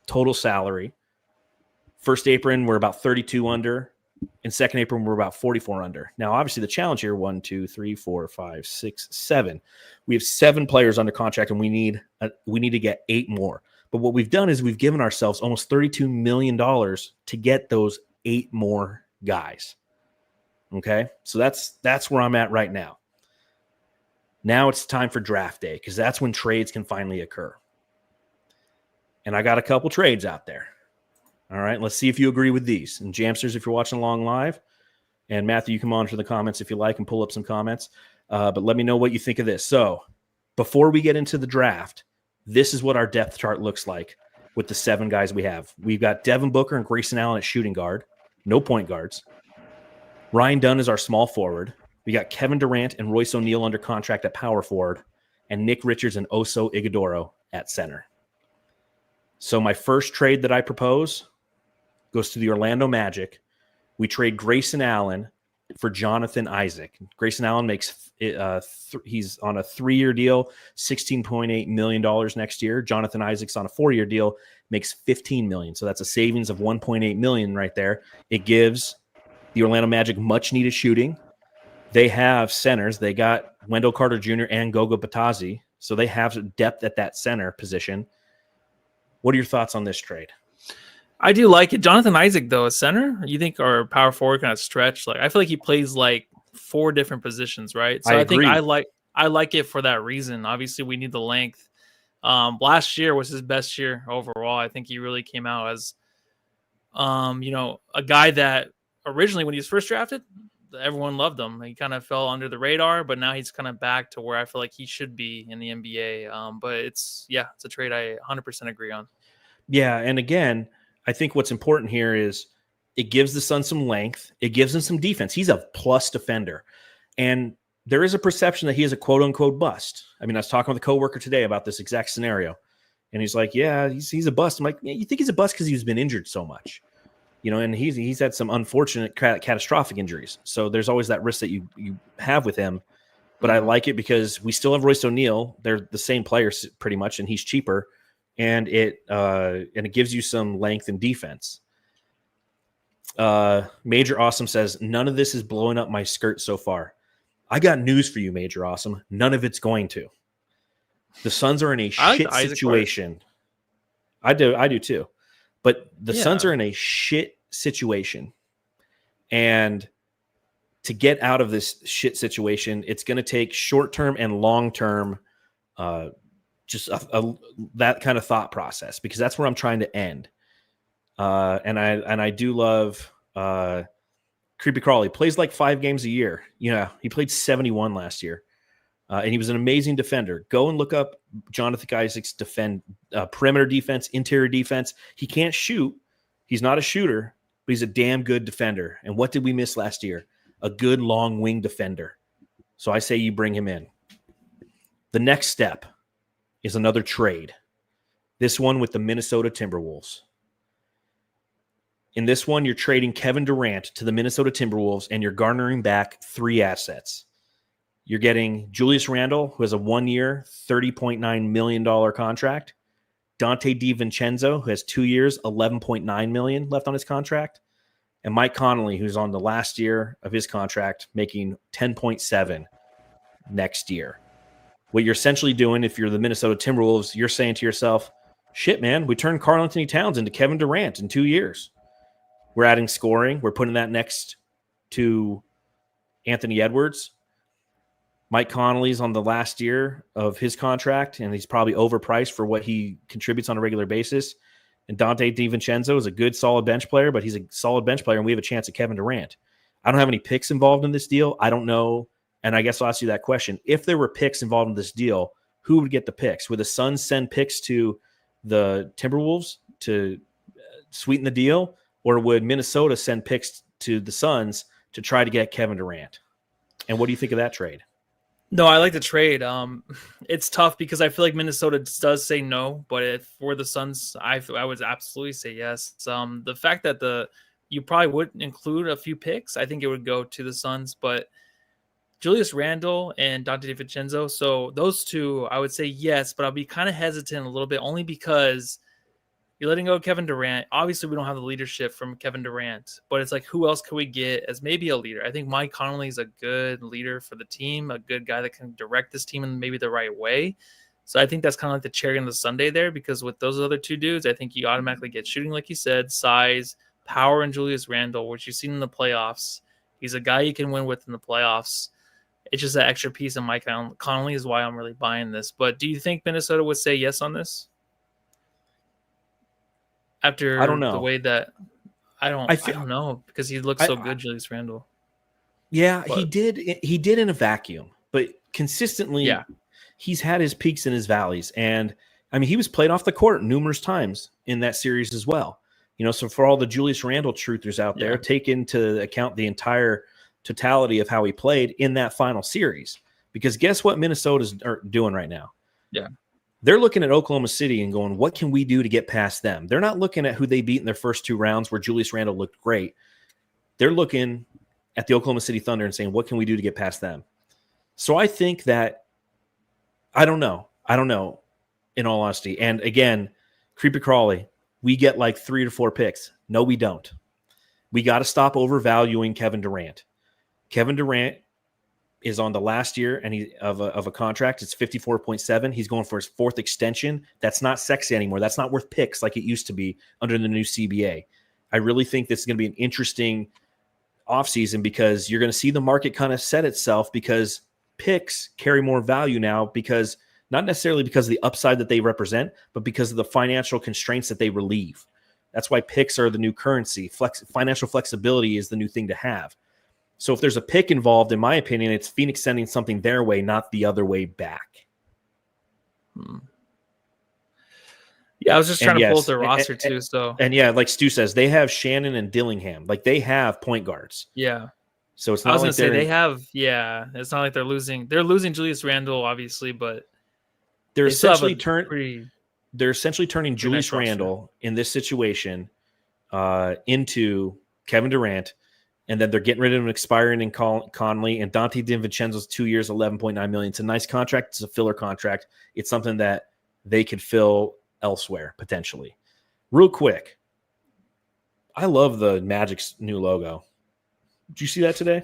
total salary. First apron we're about 32 under. In second apron, we're about 44 under. Now, obviously, the challenge here, 1, 2, 3, 4, 5, 6, 7. We have 7 players under contract, and we need to get 8 more. But what we've done is we've given ourselves almost $32 million to get those 8 more guys. Okay? So that's where I'm at right now. Now it's time for draft day because that's when trades can finally occur. And I got a couple trades out there. All right, let's see if you agree with these. And Jamsters, if you're watching along live, and Matthew, you can monitor the comments if you like and pull up some comments. But let me know what you think of this. So before we get into the draft, this is what our depth chart looks like with the 7 guys we have. We've got Devin Booker and Grayson Allen at shooting guard. No point guards. Ryan Dunn is our small forward. We got Kevin Durant and Royce O'Neal under contract at power forward, and Nick Richards and Oso Ighodaro at center. So my first trade that I propose goes to the Orlando Magic. We trade Grayson Allen for Jonathan Isaac. Grayson Allen makes he's on a 3-year deal, $16.8 million next year. Jonathan Isaac's on a 4-year deal, makes $15 million. So that's a savings of $1.8 million right there. It gives the Orlando Magic much needed shooting. They have centers. They got Wendell Carter Jr. and Gogo Batazzi. So they have depth at that center position. What are your thoughts on this trade? I do like it. Jonathan Isaac, though, a center, you think, or power forward kind of stretch? Like, I feel like he plays like 4 different positions, right? So I think I like it for that reason. Obviously, we need the length. Last year was his best year overall. I think he really came out as, a guy that originally when he was first drafted, everyone loved him. He kind of fell under the radar, but now he's kind of back to where I feel like he should be in the NBA. But it's a trade I 100% agree on. Yeah, and again, I think what's important here is it gives the Suns some length. It gives him some defense. He's a plus defender. And there is a perception that he is a quote-unquote bust. I mean, I was talking with a coworker today about this exact scenario. And he's like, yeah, he's a bust. I'm like, yeah, you think he's a bust because he's been injured so much? And he's had some unfortunate catastrophic injuries. So there's always that risk that you have with him. But I like it because we still have Royce O'Neal. They're the same players pretty much, and he's cheaper. And it gives you some length and defense. Major Awesome says, none of this is blowing up my skirt so far. I got news for you, Major Awesome. None of it's going to. The Suns are in a shit situation. I do too. But the Suns are in a shit situation. And to get out of this shit situation, it's going to take short-term and long-term just that kind of thought process, because that's where I'm trying to end. And I do love Creepy Crawley. Plays like 5 games a year. He played 71 last year. And he was an amazing defender. Go and look up Jonathan Isaac's perimeter defense, interior defense. He can't shoot. He's not a shooter, but he's a damn good defender. And what did we miss last year? A good long wing defender. So I say you bring him in. The next step is another trade. This one with the Minnesota Timberwolves. In this one, you're trading Kevin Durant to the Minnesota Timberwolves, and you're garnering back 3 assets. You're getting Julius Randle, who has a 1-year, $30.9 million contract. Dante DiVincenzo, who has 2 years, $11.9 million left on his contract. And Mike Conley, who's on the last year of his contract, making $10.7 next year. What you're essentially doing, if you're the Minnesota Timberwolves, you're saying to yourself, shit, man, we turned Karl Anthony Towns into Kevin Durant in 2 years. We're adding scoring. We're putting that next to Anthony Edwards. Mike Conley's on the last year of his contract, and he's probably overpriced for what he contributes on a regular basis. And Dante DiVincenzo is a good, solid bench player, but he's a solid bench player, and we have a chance at Kevin Durant. I don't have any picks involved in this deal. I don't know, and I guess I'll ask you that question. If there were picks involved in this deal, who would get the picks? Would the Suns send picks to the Timberwolves to sweeten the deal, or would Minnesota send picks to the Suns to try to get Kevin Durant? And what do you think of that trade? No, I like the trade. It's tough because I feel like Minnesota does say no, but if for the Suns, I would absolutely say yes. The fact that you probably would include a few picks, I think it would go to the Suns, but Julius Randle and Dante DiVincenzo, so those two, I would say yes, but I'll be kind of hesitant a little bit only because you're letting go of Kevin Durant. Obviously, we don't have the leadership from Kevin Durant, but it's like, who else can we get as maybe a leader? I think Mike Conley is a good leader for the team, a good guy that can direct this team in maybe the right way. So I think that's kind of like the cherry on the sundae there, because with those other 2 dudes, I think you automatically get shooting, like you said, size, power, and Julius Randle, which you've seen in the playoffs. He's a guy you can win with in the playoffs. It's just that extra piece of Mike Conley is why I'm really buying this. But do you think Minnesota would say yes on this? After I don't know the way that I don't know, because he looks so good, Julius Randle. Yeah, but he did in a vacuum, but consistently, he's had his peaks and his valleys. And I mean, he was played off the court numerous times in that series as well. So for all the Julius Randle truthers out there, take into account the entire totality of how he played in that final series. Because guess what Minnesota's doing right now? Yeah. They're looking at Oklahoma City and going, what can we do to get past them? They're not looking at who they beat in their first 2 rounds where Julius Randle looked great. They're looking at the Oklahoma City Thunder and saying, what can we do to get past them? So I think that, I don't know, in all honesty. And again, creepy crawly, we get like 3 to 4 picks. No, we don't. We got to stop overvaluing Kevin Durant. Kevin Durant is on the last year of a contract. It's 54.7. He's going for his 4th extension. That's not sexy anymore. That's not worth picks like it used to be under the new CBA. I really think this is going to be an interesting offseason because you're going to see the market kind of set itself because picks carry more value now because not necessarily because of the upside that they represent, but because of the financial constraints that they relieve. That's why picks are the new currency. Financial flexibility is the new thing to have. So if there's a pick involved, in my opinion, it's Phoenix sending something their way, not the other way back. Yeah, I was just trying to pull up their roster too. And yeah, like Stu says, they have Shannon and Dillingham. Like they have point guards. Yeah. So it's not I was like gonna say they have. Yeah, it's not like they're losing. They're losing Julius Randle, obviously, but they're essentially they're turning Julius Randle in this situation into Kevin Durant, and then they're getting rid of him expiring in Conley and Dante DiVincenzo's 2 years, $11.9 million. It's a nice contract. It's a filler contract. It's something that they could fill elsewhere potentially. Real quick, I love the Magic's new logo. Did you see that today?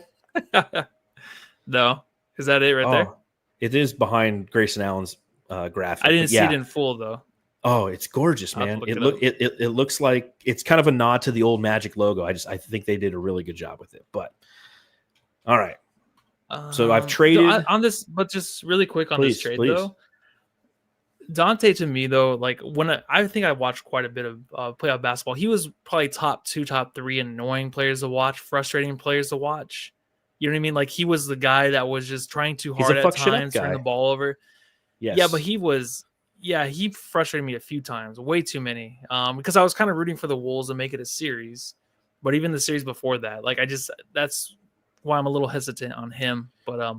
No, is that it right there? It is behind Grayson Allen's graphic. I didn't see it in full though. Oh, it's gorgeous, man. It looks like it's kind of a nod to the old Magic logo. I think they did a really good job with it. But all right. So I've traded on this, but just really quick on this trade though. Dante, to me though, like when I think I watched quite a bit of playoff basketball, he was probably top 2, top 3 annoying players to watch, frustrating players to watch. You know what I mean? Like he was the guy that was just trying too hard at times, turning the ball over. Yes. Yeah, but he frustrated me a few times, way too many. Because I was kind of rooting for the Wolves to make it a series, but even the series before that, like that's why I'm a little hesitant on him. But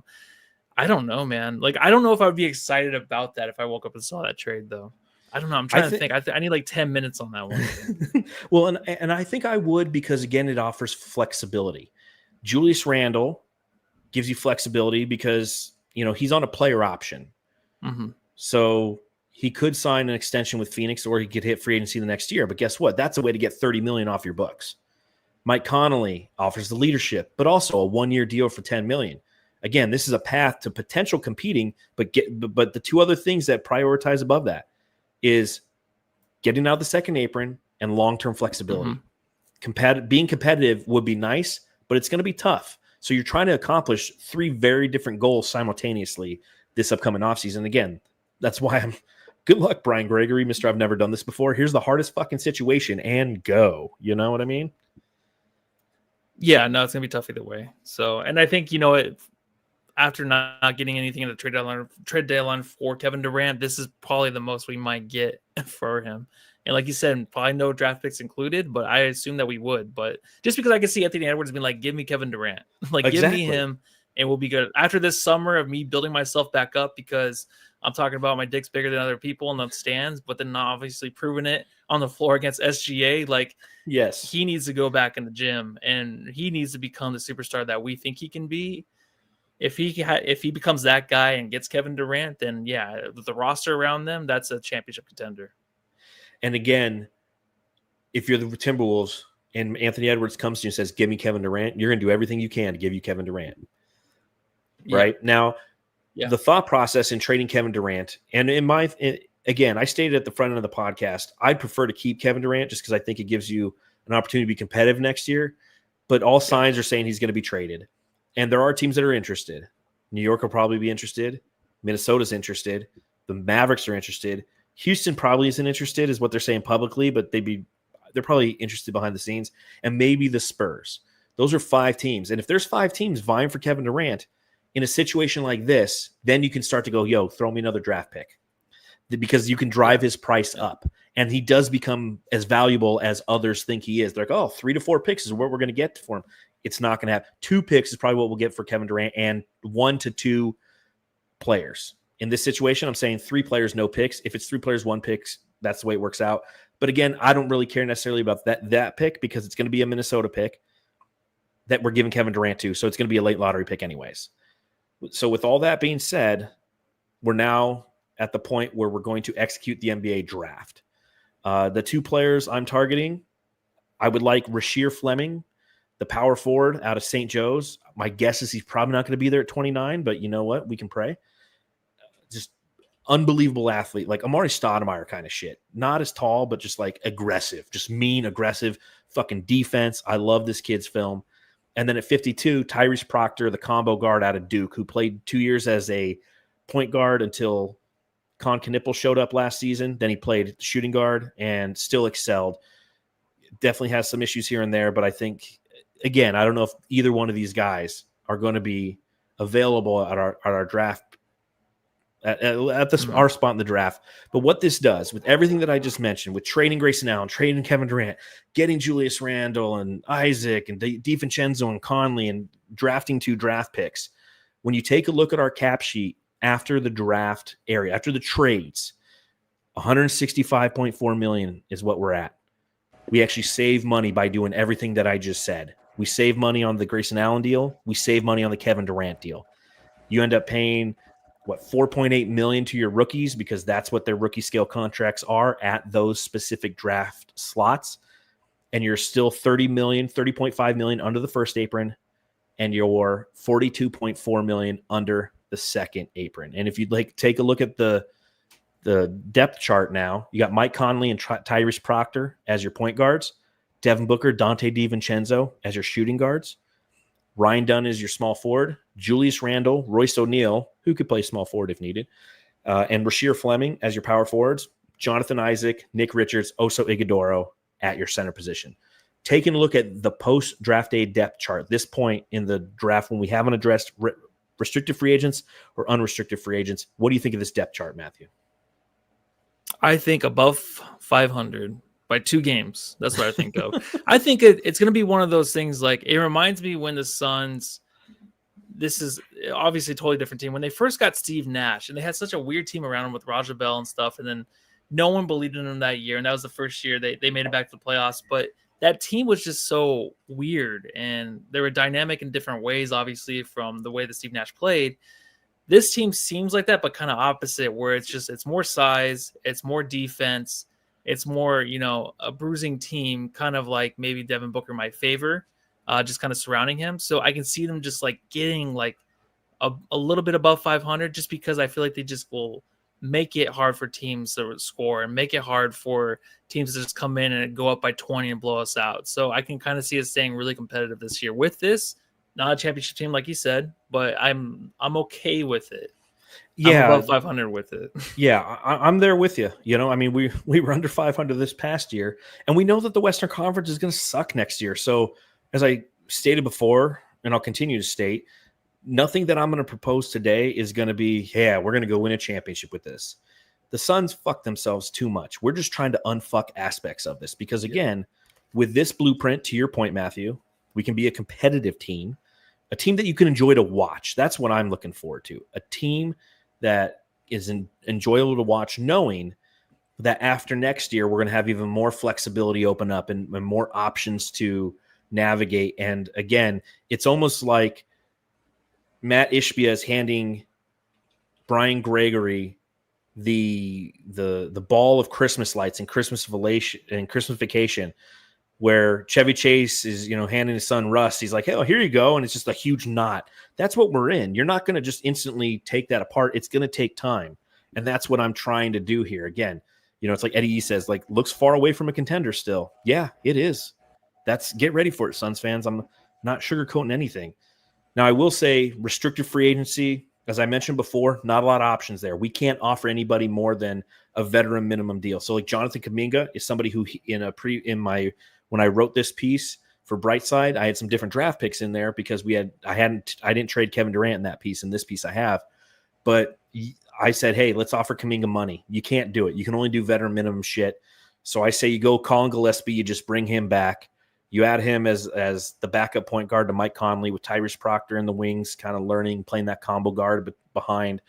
I don't know, man. Like I don't know if I would be excited about that if I woke up and saw that trade, though. I don't know. I'm trying to think. I need like 10 minutes on that one. Well, and I think I would because again, it offers flexibility. Julius Randle gives you flexibility because he's on a player option. Mm-hmm. So he could sign an extension with Phoenix or he could hit free agency the next year. But guess what? That's a way to get $30 million off your books. Mike Conley offers the leadership, but also a 1-year deal for $10 million. Again, this is a path to potential competing, but the two other things that prioritize above that is getting out of the second apron and long-term flexibility. Mm-hmm. Being competitive would be nice, but it's going to be tough. So you're trying to accomplish 3 very different goals simultaneously this upcoming offseason. Again, that's why good luck, Brian Gregory, Mr. I've never done this before. Here's the hardest fucking situation and go. You know what I mean? Yeah, no, it's going to be tough either way. So, and I think, after not getting anything in the trade deadline for Kevin Durant, this is probably the most we might get for him. And like you said, probably no draft picks included, but I assume that we would. But just because I can see Anthony Edwards being like, give me Kevin Durant. Give me him and we'll be good. After this summer of me building myself back up because I'm talking about my dick's bigger than other people in the stands, but then obviously proving it on the floor against SGA. Yes, he needs to go back in the gym and he needs to become the superstar that we think he can be. If he becomes that guy and gets Kevin Durant, then yeah, the roster around them, that's a championship contender. And again, if you're the Timberwolves and Anthony Edwards comes to you and says, give me Kevin Durant, you're going to do everything you can to give you Kevin Durant. Yeah. Right? Now, the thought process in trading Kevin Durant, and again, I stated at the front end of the podcast, I'd prefer to keep Kevin Durant just because I think it gives you an opportunity to be competitive next year. But all signs are saying he's going to be traded. And there are teams that are interested. New York will probably be interested. Minnesota's interested. The Mavericks are interested. Houston probably isn't interested, is what they're saying publicly, but they're probably interested behind the scenes. And maybe the Spurs. Those are 5 teams. And if there's 5 teams vying for Kevin Durant in a situation like this, then you can start to go, yo, throw me another draft pick. Because you can drive his price up. And he does become as valuable as others think he is. They're like, 3 to 4 picks is what we're going to get for him. It's not going to happen. 2 picks is probably what we'll get for Kevin Durant and 1 to 2 players. In this situation, I'm saying 3 players, no picks. If it's 3 players, 1 picks, that's the way it works out. But again, I don't really care necessarily about that pick because it's going to be a Minnesota pick. that we're giving Kevin Durant to. So it's going to be a late lottery pick anyways. So with all that being said, we're now at the point where we're going to execute the NBA draft. The 2 players I'm targeting, I would like Rasheer Fleming, the power forward out of St. Joe's. My guess is he's probably not going to be there at 29, but you know what? We can pray. Just unbelievable athlete, like Amari Stoudemire kind of shit. Not as tall, but just like aggressive, just mean, aggressive, fucking defense. I love this kid's film. And then at 52, Tyrese Proctor, the combo guard out of Duke, who played 2 years as a point guard until Con Knipple showed up last season. Then he played shooting guard and still excelled. Definitely has some issues here and there, but I think, again, I don't know if either one of these guys are going to be available at our draft at this our spot in the draft. But what this does with everything that I just mentioned, with trading Grayson Allen, trading Kevin Durant, getting Julius Randle and Isaac and DiVincenzo and Conley, and drafting 2 draft picks, when you take a look at our cap sheet after the draft area, after the trades, $165.4 million is what we're at. We actually save money by doing everything that I just said. We save money on the Grayson Allen deal. We save money on the Kevin Durant deal. You end up paying $4.8 million to your rookies, because that's what their rookie scale contracts are at those specific draft slots. And you're still $30.5 million under the first apron, and you're $42.4 million under the second apron. And if you'd like take a look at the depth chart now, you got Mike Conley and Tyrese Proctor as your point guards, Devin Booker, Dante DiVincenzo as your shooting guards, Ryan Dunn is your small forward, Julius Randle, Royce O'Neal, who could play small forward if needed, and Rasheer Fleming as your power forwards, Jonathan Isaac, Nick Richards, Oso Ighodaro at your center position. Taking a look at the post-draft day depth chart, this point in the draft when we haven't addressed restricted free agents or unrestricted free agents, what do you think of this depth chart, Matthew? I think above 500 by 2 games. That's what I think of. I think it's going to be one of those things, like, it reminds me when the Suns, this is obviously a totally different team, when they first got Steve Nash, and they had such a weird team around him with Raja Bell and stuff, and then no one believed in them that year, and that was the first year they made it back to the playoffs. But that team was just so weird, and they were dynamic in different ways, obviously, from the way that Steve Nash played. This team seems like that, but kind of opposite, where it's more size, it's more defense, it's more, a bruising team, kind of like maybe Devin Booker might favor, just kind of surrounding him. So I can see them just like getting like a little bit above 500, just because I feel like they just will make it hard for teams to score and make it hard for teams to just come in and go up by 20 and blow us out. So I can kind of see us staying really competitive this year with this. Not a championship team, like you said, but I'm okay with it. Yeah, I'm above 500 with it. Yeah, I'm there with you. I mean, we were under 500 this past year, and we know that the Western Conference is going to suck next year. So, as I stated before, and I'll continue to state, nothing that I'm going to propose today is going to be, yeah, we're going to go win a championship with this. The Suns fuck themselves too much. We're just trying to unfuck aspects of this, because again, with this blueprint, to your point, Matthew, we can be a competitive team, a team that you can enjoy to watch. That's what I'm looking forward to. A team that is enjoyable to watch, knowing that after next year, we're going to have even more flexibility open up and more options to navigate. And again, it's almost like Matt Ishbia is handing Brian Gregory the ball of Christmas lights and Christmas vacation, where Chevy Chase is, handing his son Russ. He's like, "Oh, here you go." And it's just a huge knot. That's what we're in. You're not going to just instantly take that apart. It's going to take time. And that's what I'm trying to do here. Again, it's like Eddie E says, like, looks far away from a contender still. Yeah, it is. Get ready for it, Suns fans. I'm not sugarcoating anything. Now, I will say restricted free agency, as I mentioned before, not a lot of options there. We can't offer anybody more than a veteran minimum deal. So like Jonathan Kuminga is somebody who when I wrote this piece for Brightside, I had some different draft picks in there because I didn't trade Kevin Durant in that piece. In this piece I have, but I said, hey, let's offer Kuminga money. You can't do it. You can only do veteran minimum shit. So I say you go Colin Gillespie, you just bring him back. You add him as the backup point guard to Mike Conley with Tyrese Proctor in the wings, kind of playing that combo guard behind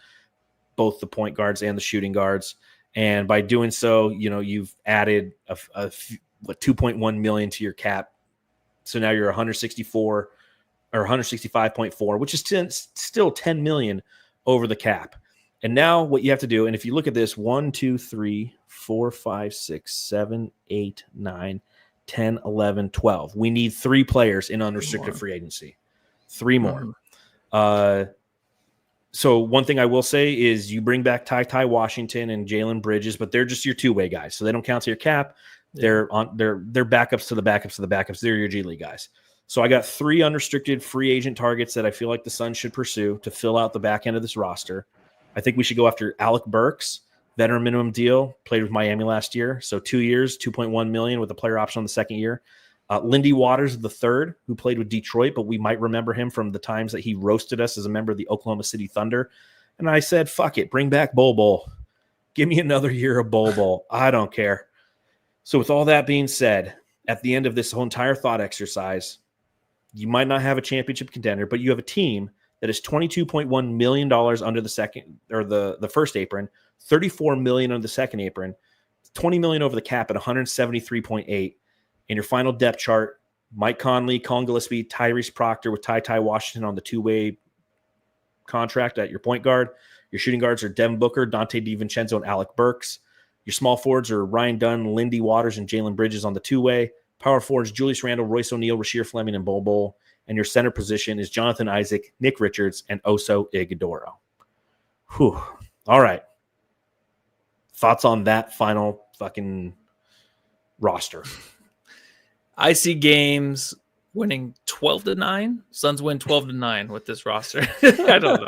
both the point guards and the shooting guards. And by doing so, you've added a $2.1 million to your cap. So now you're 164 or 165.4, which is still 10 million over the cap. And now what you have to do, and if you look at this, 1, 2, 3, 4, 5, 6, 7, 8, 9, 10, 11, 12. We need 3 players in unrestricted free agency. 3 more. So one thing I will say is you bring back Ty Washington and Jalen Bridges, but they're just your two-way guys, so they don't count to your cap. They're backups to the backups to the backups. They're your G League guys. So I got 3 unrestricted free agent targets that I feel like the Suns should pursue to fill out the back end of this roster. I think we should go after Alec Burks, veteran minimum deal, played with Miami last year, so 2 years, $2.1 million with a player option on the second year. Lindy Waters the third, who played with Detroit, but we might remember him from the times that he roasted us as a member of the Oklahoma City Thunder. And I said, fuck it, bring back Bol Bol. Give me another year of Bol Bol. I don't care. So with all that being said, at the end of this whole entire thought exercise, you might not have a championship contender, but you have a team that is $22.1 million under the second or the first apron, $34 million under the second apron, $20 million over the cap at 173.8. In your final depth chart, Mike Conley, Colin Gillespie, Tyrese Proctor with Ty Washington on the two-way contract at your point guard. Your shooting guards are Devin Booker, Dante DiVincenzo, and Alec Burks. Your small forwards are Ryan Dunn, Lindy Waters, and Jalen Bridges on the two-way. Power forwards, Julius Randle, Royce O'Neal, Rasheer Fleming, and Bol Bol. And your center position is Jonathan Isaac, Nick Richards, and Oso Ighodaro. Whew. All right. Thoughts on that final fucking roster? I see games winning 12-9. Suns win 12-9 with this roster. I don't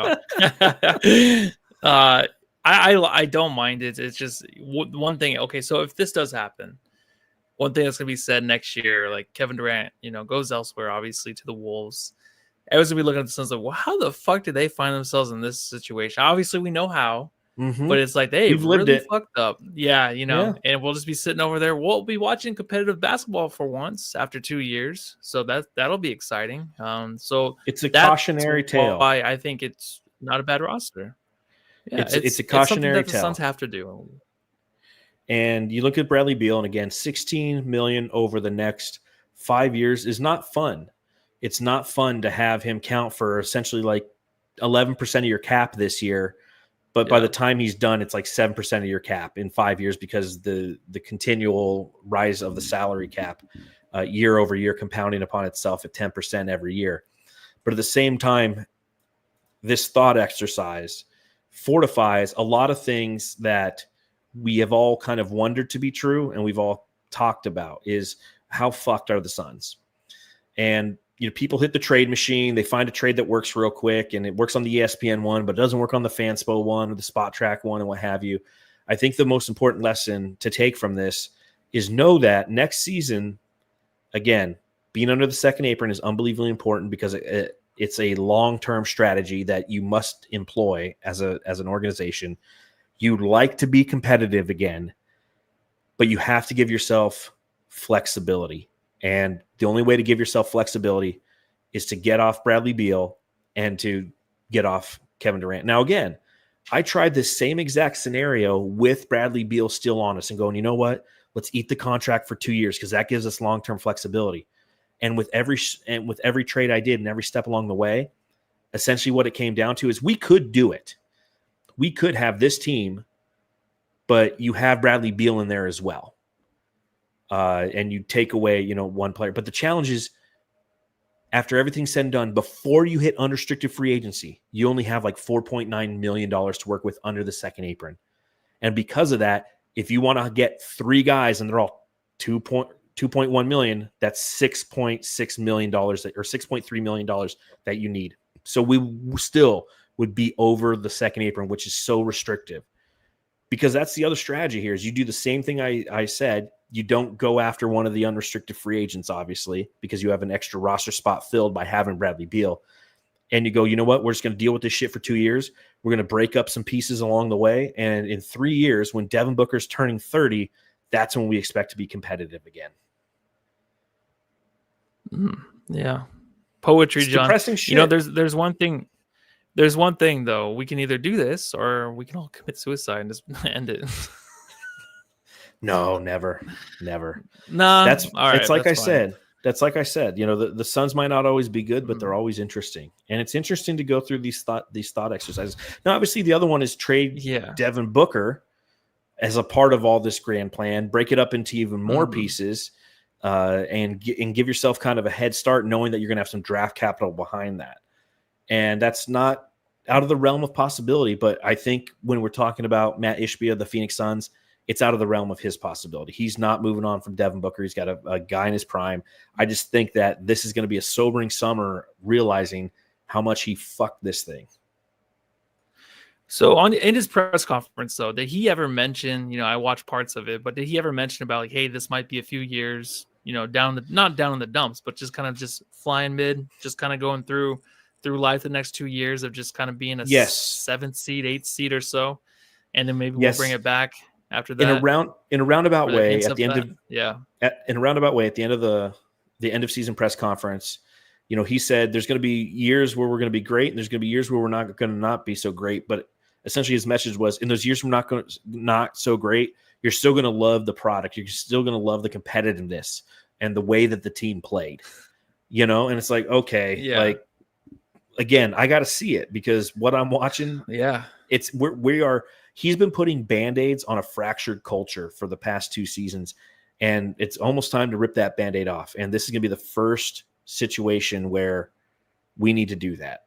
know. I don't mind it. It's just one thing. Okay, so if this does happen, one thing that's going to be said next year, like Kevin Durant, goes elsewhere, obviously, to the Wolves. Everyone's going to be looking at the Suns like, well, how the fuck did they find themselves in this situation? Obviously, we know how. But it's like they've really fucked up. Yeah, and we'll just be sitting over there. We'll be watching competitive basketball for once after 2 years. So that'll be exciting. So it's a cautionary tale. Why I think it's not a bad roster. Yeah, it's a cautionary tale. The tale. Suns have to do. And you look at Bradley Beal, and again, $16 million over the next 5 years is not fun. It's not fun to have him count for essentially like 11% of your cap this year. But by the time he's done, it's like 7% of your cap in 5 years because the continual rise of the salary cap year over year compounding upon itself at 10% every year. But at the same time, this thought exercise fortifies a lot of things that we have all kind of wondered to be true and we've all talked about is how fucked are the Suns? And people hit the trade machine. They find a trade that works real quick, and it works on the ESPN one, but it doesn't work on the Fanspo one or the Spot Track one and what have you. I think the most important lesson to take from this is know that next season, again, being under the second apron is unbelievably important because it's a long-term strategy that you must employ as an organization. You'd like to be competitive again, but you have to give yourself flexibility. And the only way to give yourself flexibility is to get off Bradley Beal and to get off Kevin Durant. Now, again, I tried this same exact scenario with Bradley Beal still on us and going, you know what? Let's eat the contract for 2 years because that gives us long-term flexibility. And with every trade I did and every step along the way, essentially what it came down to is we could do it. We could have this team, but you have Bradley Beal in there as well. And you take away, one player. But the challenge is, after everything's said and done, before you hit unrestricted free agency, you only have like $4.9 million to work with under the second apron. And because of that, if you want to get 3 guys and they're all 2.1 million, that's $6.6 million or $6.3 million that you need. So we still would be over the second apron, which is so restrictive. Because that's the other strategy here is you do the same thing I said. You don't go after one of the unrestricted free agents, obviously, because you have an extra roster spot filled by having Bradley Beal. And you go, you know what? We're just going to deal with this shit for 2 years. We're going to break up some pieces along the way. And in 3 years, when Devin Booker's turning 30, that's when we expect to be competitive again. Yeah. Poetry, it's John. Depressing shit. There's one thing. There's one thing, though. We can either do this or we can all commit suicide and just end it. No, never. Nah, That's all right, it's like I said. That's like I said, the Suns might not always be good, but they're Mhm. always interesting. And it's interesting to go through these thought exercises. Now, obviously, the other one is trade Yeah. Devin Booker as a part of all this grand plan, break it up into even more Mhm. pieces, and give yourself kind of a head start, knowing that you're going to have some draft capital behind that. And that's not out of the realm of possibility. But I think when we're talking about Matt Ishbia, the Phoenix Suns, it's out of the realm of his possibility. He's not moving on from Devin Booker. He's got a guy in his prime. I just think that this is going to be a sobering summer, realizing how much he fucked this thing. So in his press conference, though, did he ever mention? I watched parts of it, but did he ever mention about like, hey, this might be a few years, not down in the dumps, but just kind of just flying mid, just kind of going through life the next 2 years of just kind of being a Yes. 7th seed, 8th seed or so, and then maybe Yes. we'll bring it back after In a that. roundabout Or the way hints at the end that. of Yeah. in a roundabout way at the end of the end of season press conference, he said there's going to be years where we're going to be great, and there's going to be years where we're not going to not be so great. But essentially, his message was, in those years we're not so great, you're still going to love the product. You're still going to love the competitiveness and the way that the team played. And it's like, okay, Yeah. like again, I got to see it, because what I'm watching, Yeah. he's been putting Band-Aids on a fractured culture for the past 2 seasons, and it's almost time to rip that Band-Aid off. And this is going to be the first situation where we need to do that.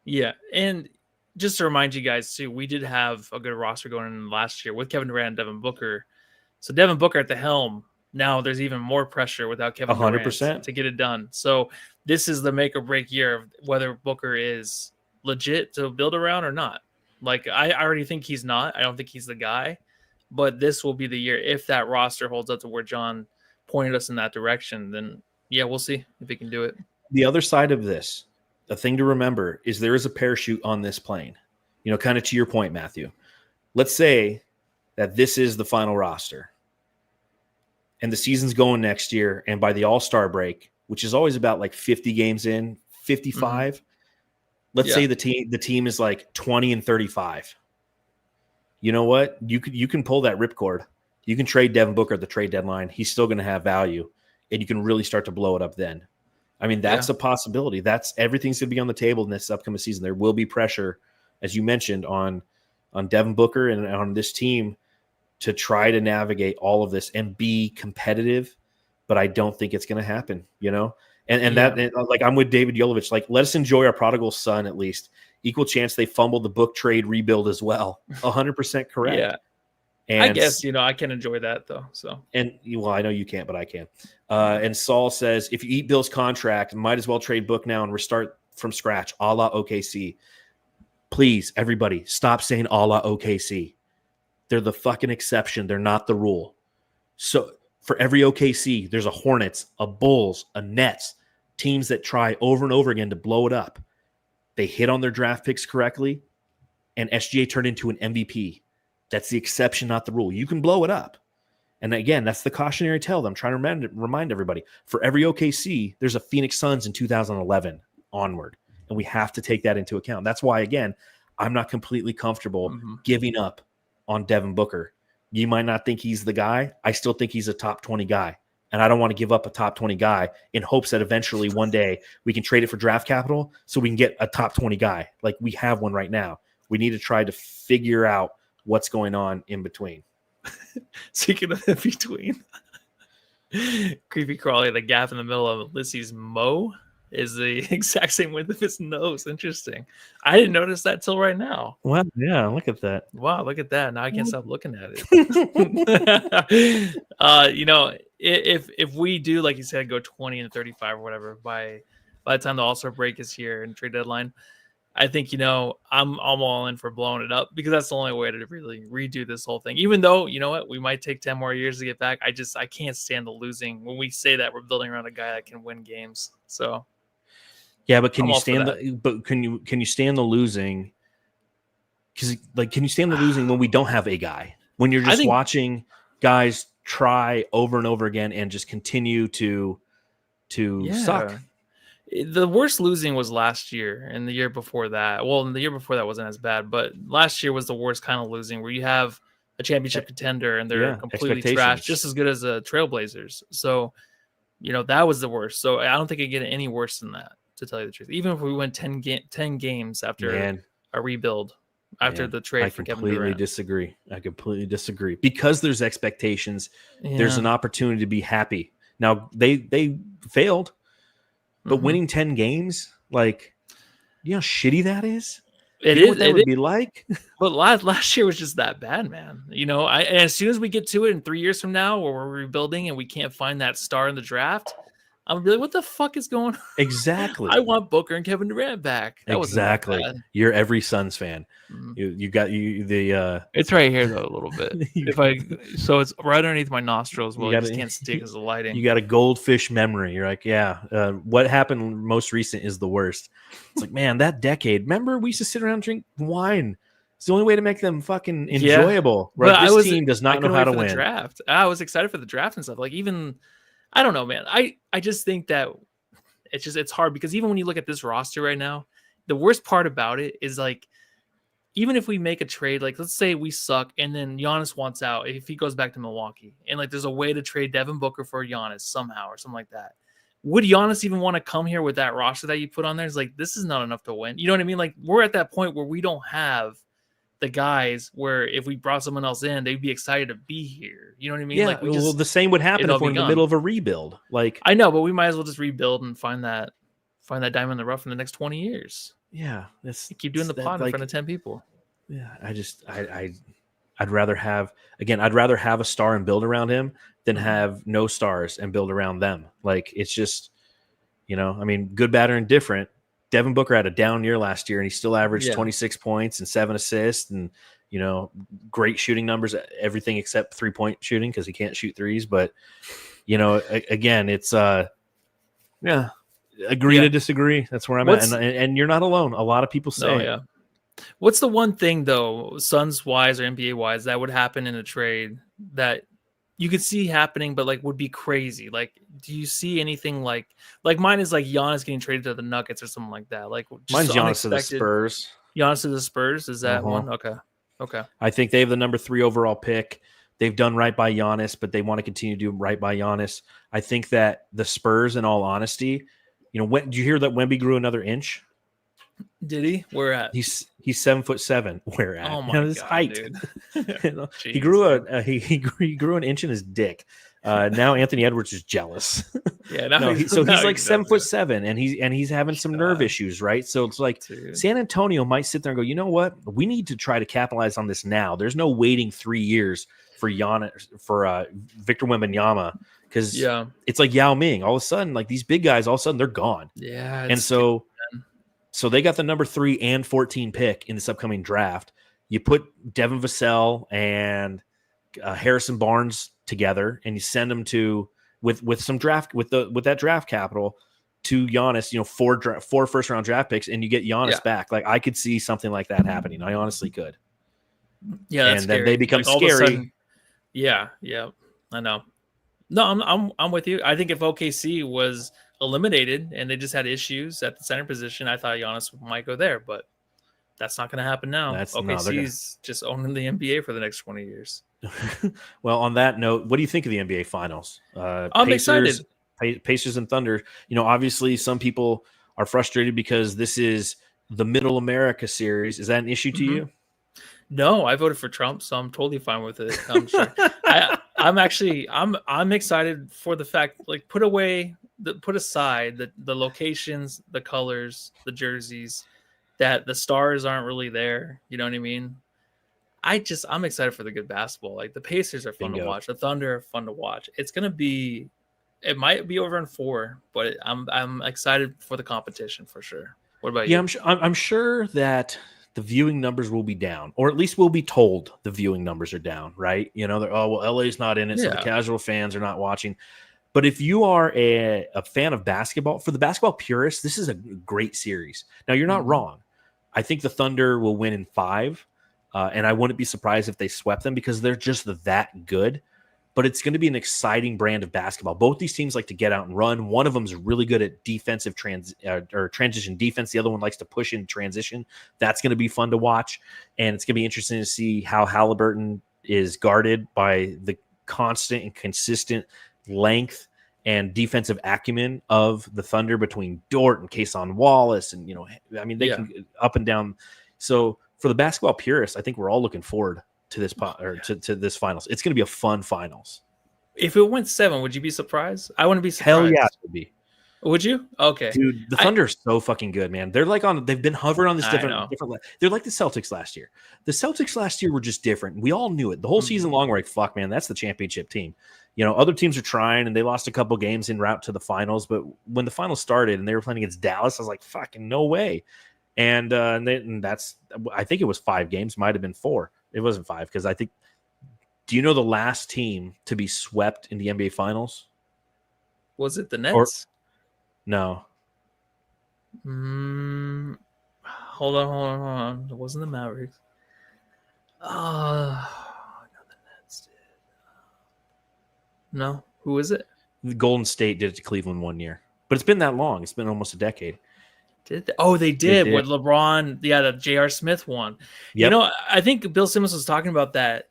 Yeah. And just to remind you guys too, we did have a good roster going in last year with Kevin Durant and Devin Booker. So Devin Booker at the helm. Now there's even more pressure without Kevin 100%. Durant to get it done. So this is the make or break year of whether Booker is legit to build around or not. Like I already think he's not. I don't think he's the guy. But this will be the year if that roster holds up to where John pointed us in that direction. Then yeah, we'll see if he can do it. The other side of this, the thing to remember is there is a parachute on this plane. Kind of to your point, Matthew. Let's say that this is the final roster, and the season's going next year, and by the All-Star break, which is always about like 50 games in, 55, Mm-hmm. let's say the team is like 20-35. You know what? You can pull that ripcord. You can trade Devin Booker at the trade deadline. He's still going to have value, and you can really start to blow it up then. I mean, that's a possibility. Everything's going to be on the table in this upcoming season. There will be pressure, as you mentioned, on Devin Booker and on this team to try to navigate all of this and be competitive, but I don't think it's going to happen, And like I'm with David Yolovich, like let us enjoy our prodigal son at least. Equal chance they fumbled the book trade rebuild as well. 100% correct. Yeah. And I guess, I can enjoy that though. So, and well, I know you can't, but I can. And Saul says, if you eat Bill's contract, might as well trade Book now and restart from scratch, a la OKC. Please, everybody, stop saying a la OKC. They're the fucking exception. They're not the rule. So for every OKC, there's a Hornets, a Bulls, a Nets, teams that try over and over again to blow it up. They hit on their draft picks correctly, and SGA turned into an MVP. That's the exception, not the rule. You can blow it up. And again, that's the cautionary tale that I'm trying to remind everybody. For every OKC, there's a Phoenix Suns in 2011 onward. And we have to take that into account. That's why, again, I'm not completely comfortable giving up on Devin Booker. You might not think he's the guy. I still think he's a top 20 guy. And I don't want to give up a top 20 guy in hopes that eventually one day we can trade it for draft capital so we can get a top 20 guy. Like we have one right now. We need to try to figure out what's going on in between. Speaking of in between, creepy crawly, the gap in the middle of Ulysses' Mo is the exact same width of his nose. Interesting. I didn't notice that till right now. Well, yeah, look at that. Wow, look at that. Now I can't stop looking at it. If we do, like you said, go 20-35 or whatever by the time the All-Star break is here and trade deadline, I think, I'm all in for blowing it up because that's the only way to really redo this whole thing. Even though, you know what, we might take 10 more years to get back. I can't stand the losing when we say that we're building around a guy that can win games. So yeah, but can you stand the losing? Because can you stand the losing when we don't have a guy? When you're just watching guys try over and over again and just continue to suck. The worst losing was last year and the year before that. Well, the year before that wasn't as bad, but last year was the worst kind of losing where you have a championship contender and they're completely trash, just as good as the Trailblazers. So that was the worst. So I don't think it get any worse than that, to tell you the truth. Even if we went 10 games after a rebuild, after the trade for Kevin Durant. I completely disagree. Because there's expectations, there's an opportunity to be happy. Now, they failed, but winning 10 games, like, you know how shitty that is? It you know is. What that would be like? But last year was just that bad, man. And as soon as we get to it in 3 years from now, where we're rebuilding and we can't find that star in the draft, I'm gonna be like, what the fuck is going on? Exactly. I want Booker and Kevin Durant back. That exactly. Wasn't that bad. You're every Suns fan. You got the. It's right here though, a little bit. So it's right underneath my nostrils. Well, I just can't see because of the lighting. You got a goldfish memory. You're like, what happened most recent is the worst. It's like, man, that decade. Remember, we used to sit around and drink wine. It's the only way to make them fucking enjoyable. Yeah. Right? This team does not know how to win. The draft. I was excited for the draft and stuff. Like, even, I don't know, man. I just think that it's hard because even when you look at this roster right now, the worst part about it is, like, even if we make a trade, like, let's say we suck and then Giannis wants out if he goes back to Milwaukee, and like there's a way to trade Devin Booker for Giannis somehow or something like that. Would Giannis even want to come here with that roster that you put on there? It's like, this is not enough to win. You know what I mean? Like, we're at that point where we don't have the guys where if we brought someone else in, they'd be excited to be here. You know what I mean? Yeah, like, the same would happen if we're in the middle of a rebuild. Like, I know, but we might as well just rebuild and find that diamond in the rough in the next 20 years. Yeah, keep doing the pod in front of 10 people. Yeah, I'd rather have a star and build around him than have no stars and build around them. Like, it's just, I mean, good, bad, or indifferent. Devin Booker had a down year last year, and he still averaged 26 points and 7 assists, and great shooting numbers, everything except 3-point shooting because he can't shoot threes. But again, it's agree to disagree. That's where I'm at, and you're not alone. A lot of people say, What's the one thing though, Suns wise or NBA wise, that would happen in a trade that you could see happening, but like would be crazy? Like, do you see anything like mine is like Giannis getting traded to the Nuggets or something like that? Like, mine's Giannis to the Spurs. Giannis to the Spurs, is that one? Okay. I think they have the number 3 overall pick. They've done right by Giannis, but they want to continue to do right by Giannis. I think that the Spurs, in all honesty, did you hear that Wemby grew another inch? Did he? Where at? He's 7'7". Where at? Oh my God, his height. Dude. He grew he grew an inch in his dick. Now Anthony Edwards is jealous. Yeah, he's like 7'7", and he's having some nerve issues, right? So it's like, San Antonio might sit there and go, you know what? We need to try to capitalize on this now. There's no waiting 3 years for Victor Wembanyama, because it's like Yao Ming. All of a sudden, like, these big guys, all of a sudden they're gone. Yeah, and so they got the number 3 and 14 pick in this upcoming draft. You put Devin Vassell and Harrison Barnes together, and you send them to with some draft with that draft capital to Giannis. 4 first round draft picks, and you get Giannis back. Like, I could see something like that happening. I honestly could. Yeah, and then they become scary. Sudden, yeah, I know. No, I'm with you. I think if OKC was eliminated and they just had issues at the center position, I thought Giannis might go there, but that's not going to happen now. OKC's just owning the NBA for the next 20 years. Well, on that note, what do you think of the NBA Finals? I'm excited. Pacers and Thunder. Obviously, some people are frustrated because this is the Middle America series. Is that an issue to you? No, I voted for Trump, so I'm totally fine with it. I'm sure. I'm excited for the fact, like, put aside the locations, the colors, the jerseys, that the stars aren't really there. You know what I mean? I'm excited for the good basketball. Like, the Pacers are fun to watch. The Thunder are fun to watch. It might be over in 4, but I'm excited for the competition for sure. What about you? Yeah, I'm sure that the viewing numbers will be down, or at least we'll be told the viewing numbers are down, right? LA's not in it, so the casual fans are not watching. But if you are a fan of basketball, for the basketball purists, this is a great series. Now, you're not wrong. I think the Thunder will win in 5, and I wouldn't be surprised if they swept them because they're just that good. But it's going to be an exciting brand of basketball. Both these teams like to get out and run. One of them is really good at defensive transition defense. The other one likes to push in transition. That's going to be fun to watch. And it's going to be interesting to see how Halliburton is guarded by the constant and consistent length and defensive acumen of the Thunder between Dort and Kason Wallace. And, they can up and down. So for the basketball purists, I think we're all looking forward to this to this finals. It's going to be a fun finals. If it went 7, would you be surprised? I wouldn't be surprised. Hell yeah, it would be. Would you? Okay, dude. The Thunder are so fucking good, man. They're like they've been hovering on this different. They're like the Celtics last year. The Celtics last year were just different. We all knew it. The whole season long, we're like, fuck, man, that's the championship team. Other teams are trying, and they lost a couple games en route to the finals. But when the finals started and they were playing against Dallas, I was like, fucking no way. And that's, I think it was 5 games, might have been 4. It wasn't 5 because I think. Do you know the last team to be swept in the NBA Finals? Was it the Nets? No. Hold on. It wasn't the Mavericks. No, the Nets did. No. Who is it? The Golden State did it to Cleveland one year. But it's been that long. It's been almost a decade. Did they? Oh, they did. With LeBron. Yeah, the J.R. Smith one. Yep. I think Bill Simmons was talking about that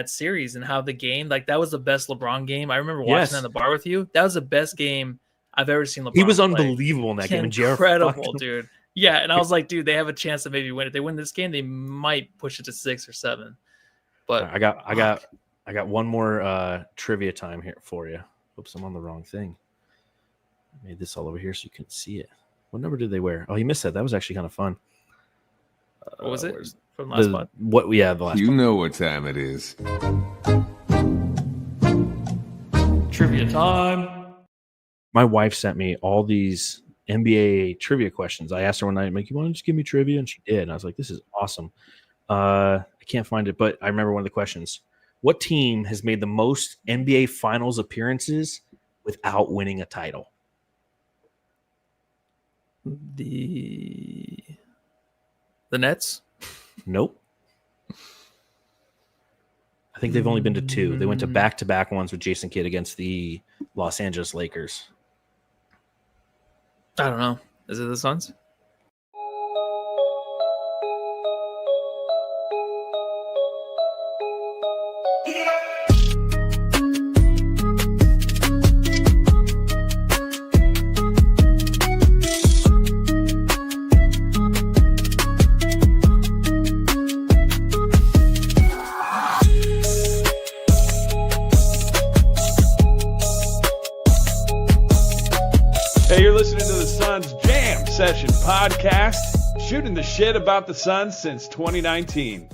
series and how the game, like, that was the best LeBron game. I remember watching that in the bar with you. That was the best game I've ever seen LeBron He was play. Unbelievable in that game. Incredible, dude. Yeah, and I was like, dude, they have a chance to maybe win. If they win this game, they might push it to 6 or 7. But I got one more trivia time here for you. Oops, I'm on the wrong thing. I made this all over here so you couldn't see it. What number did they wear? Oh, you missed that. That was actually kind of fun. What was it? From last pod? What? Yeah, the last. You know what time it is. Trivia time. My wife sent me all these NBA trivia questions. I asked her one night, "Like, you want to just give me trivia?" And she did. And I was like, "This is awesome." I can't find it, but I remember one of the questions. What team has made the most NBA Finals appearances without winning a title? The Nets? Nope. I think they've only been to 2. They went to back-to-back ones with Jason Kidd against the Los Angeles Lakers. I don't know. Is it the Suns? Hey, you're listening to the Suns Jam Session podcast, shooting the shit about the Suns since 2019.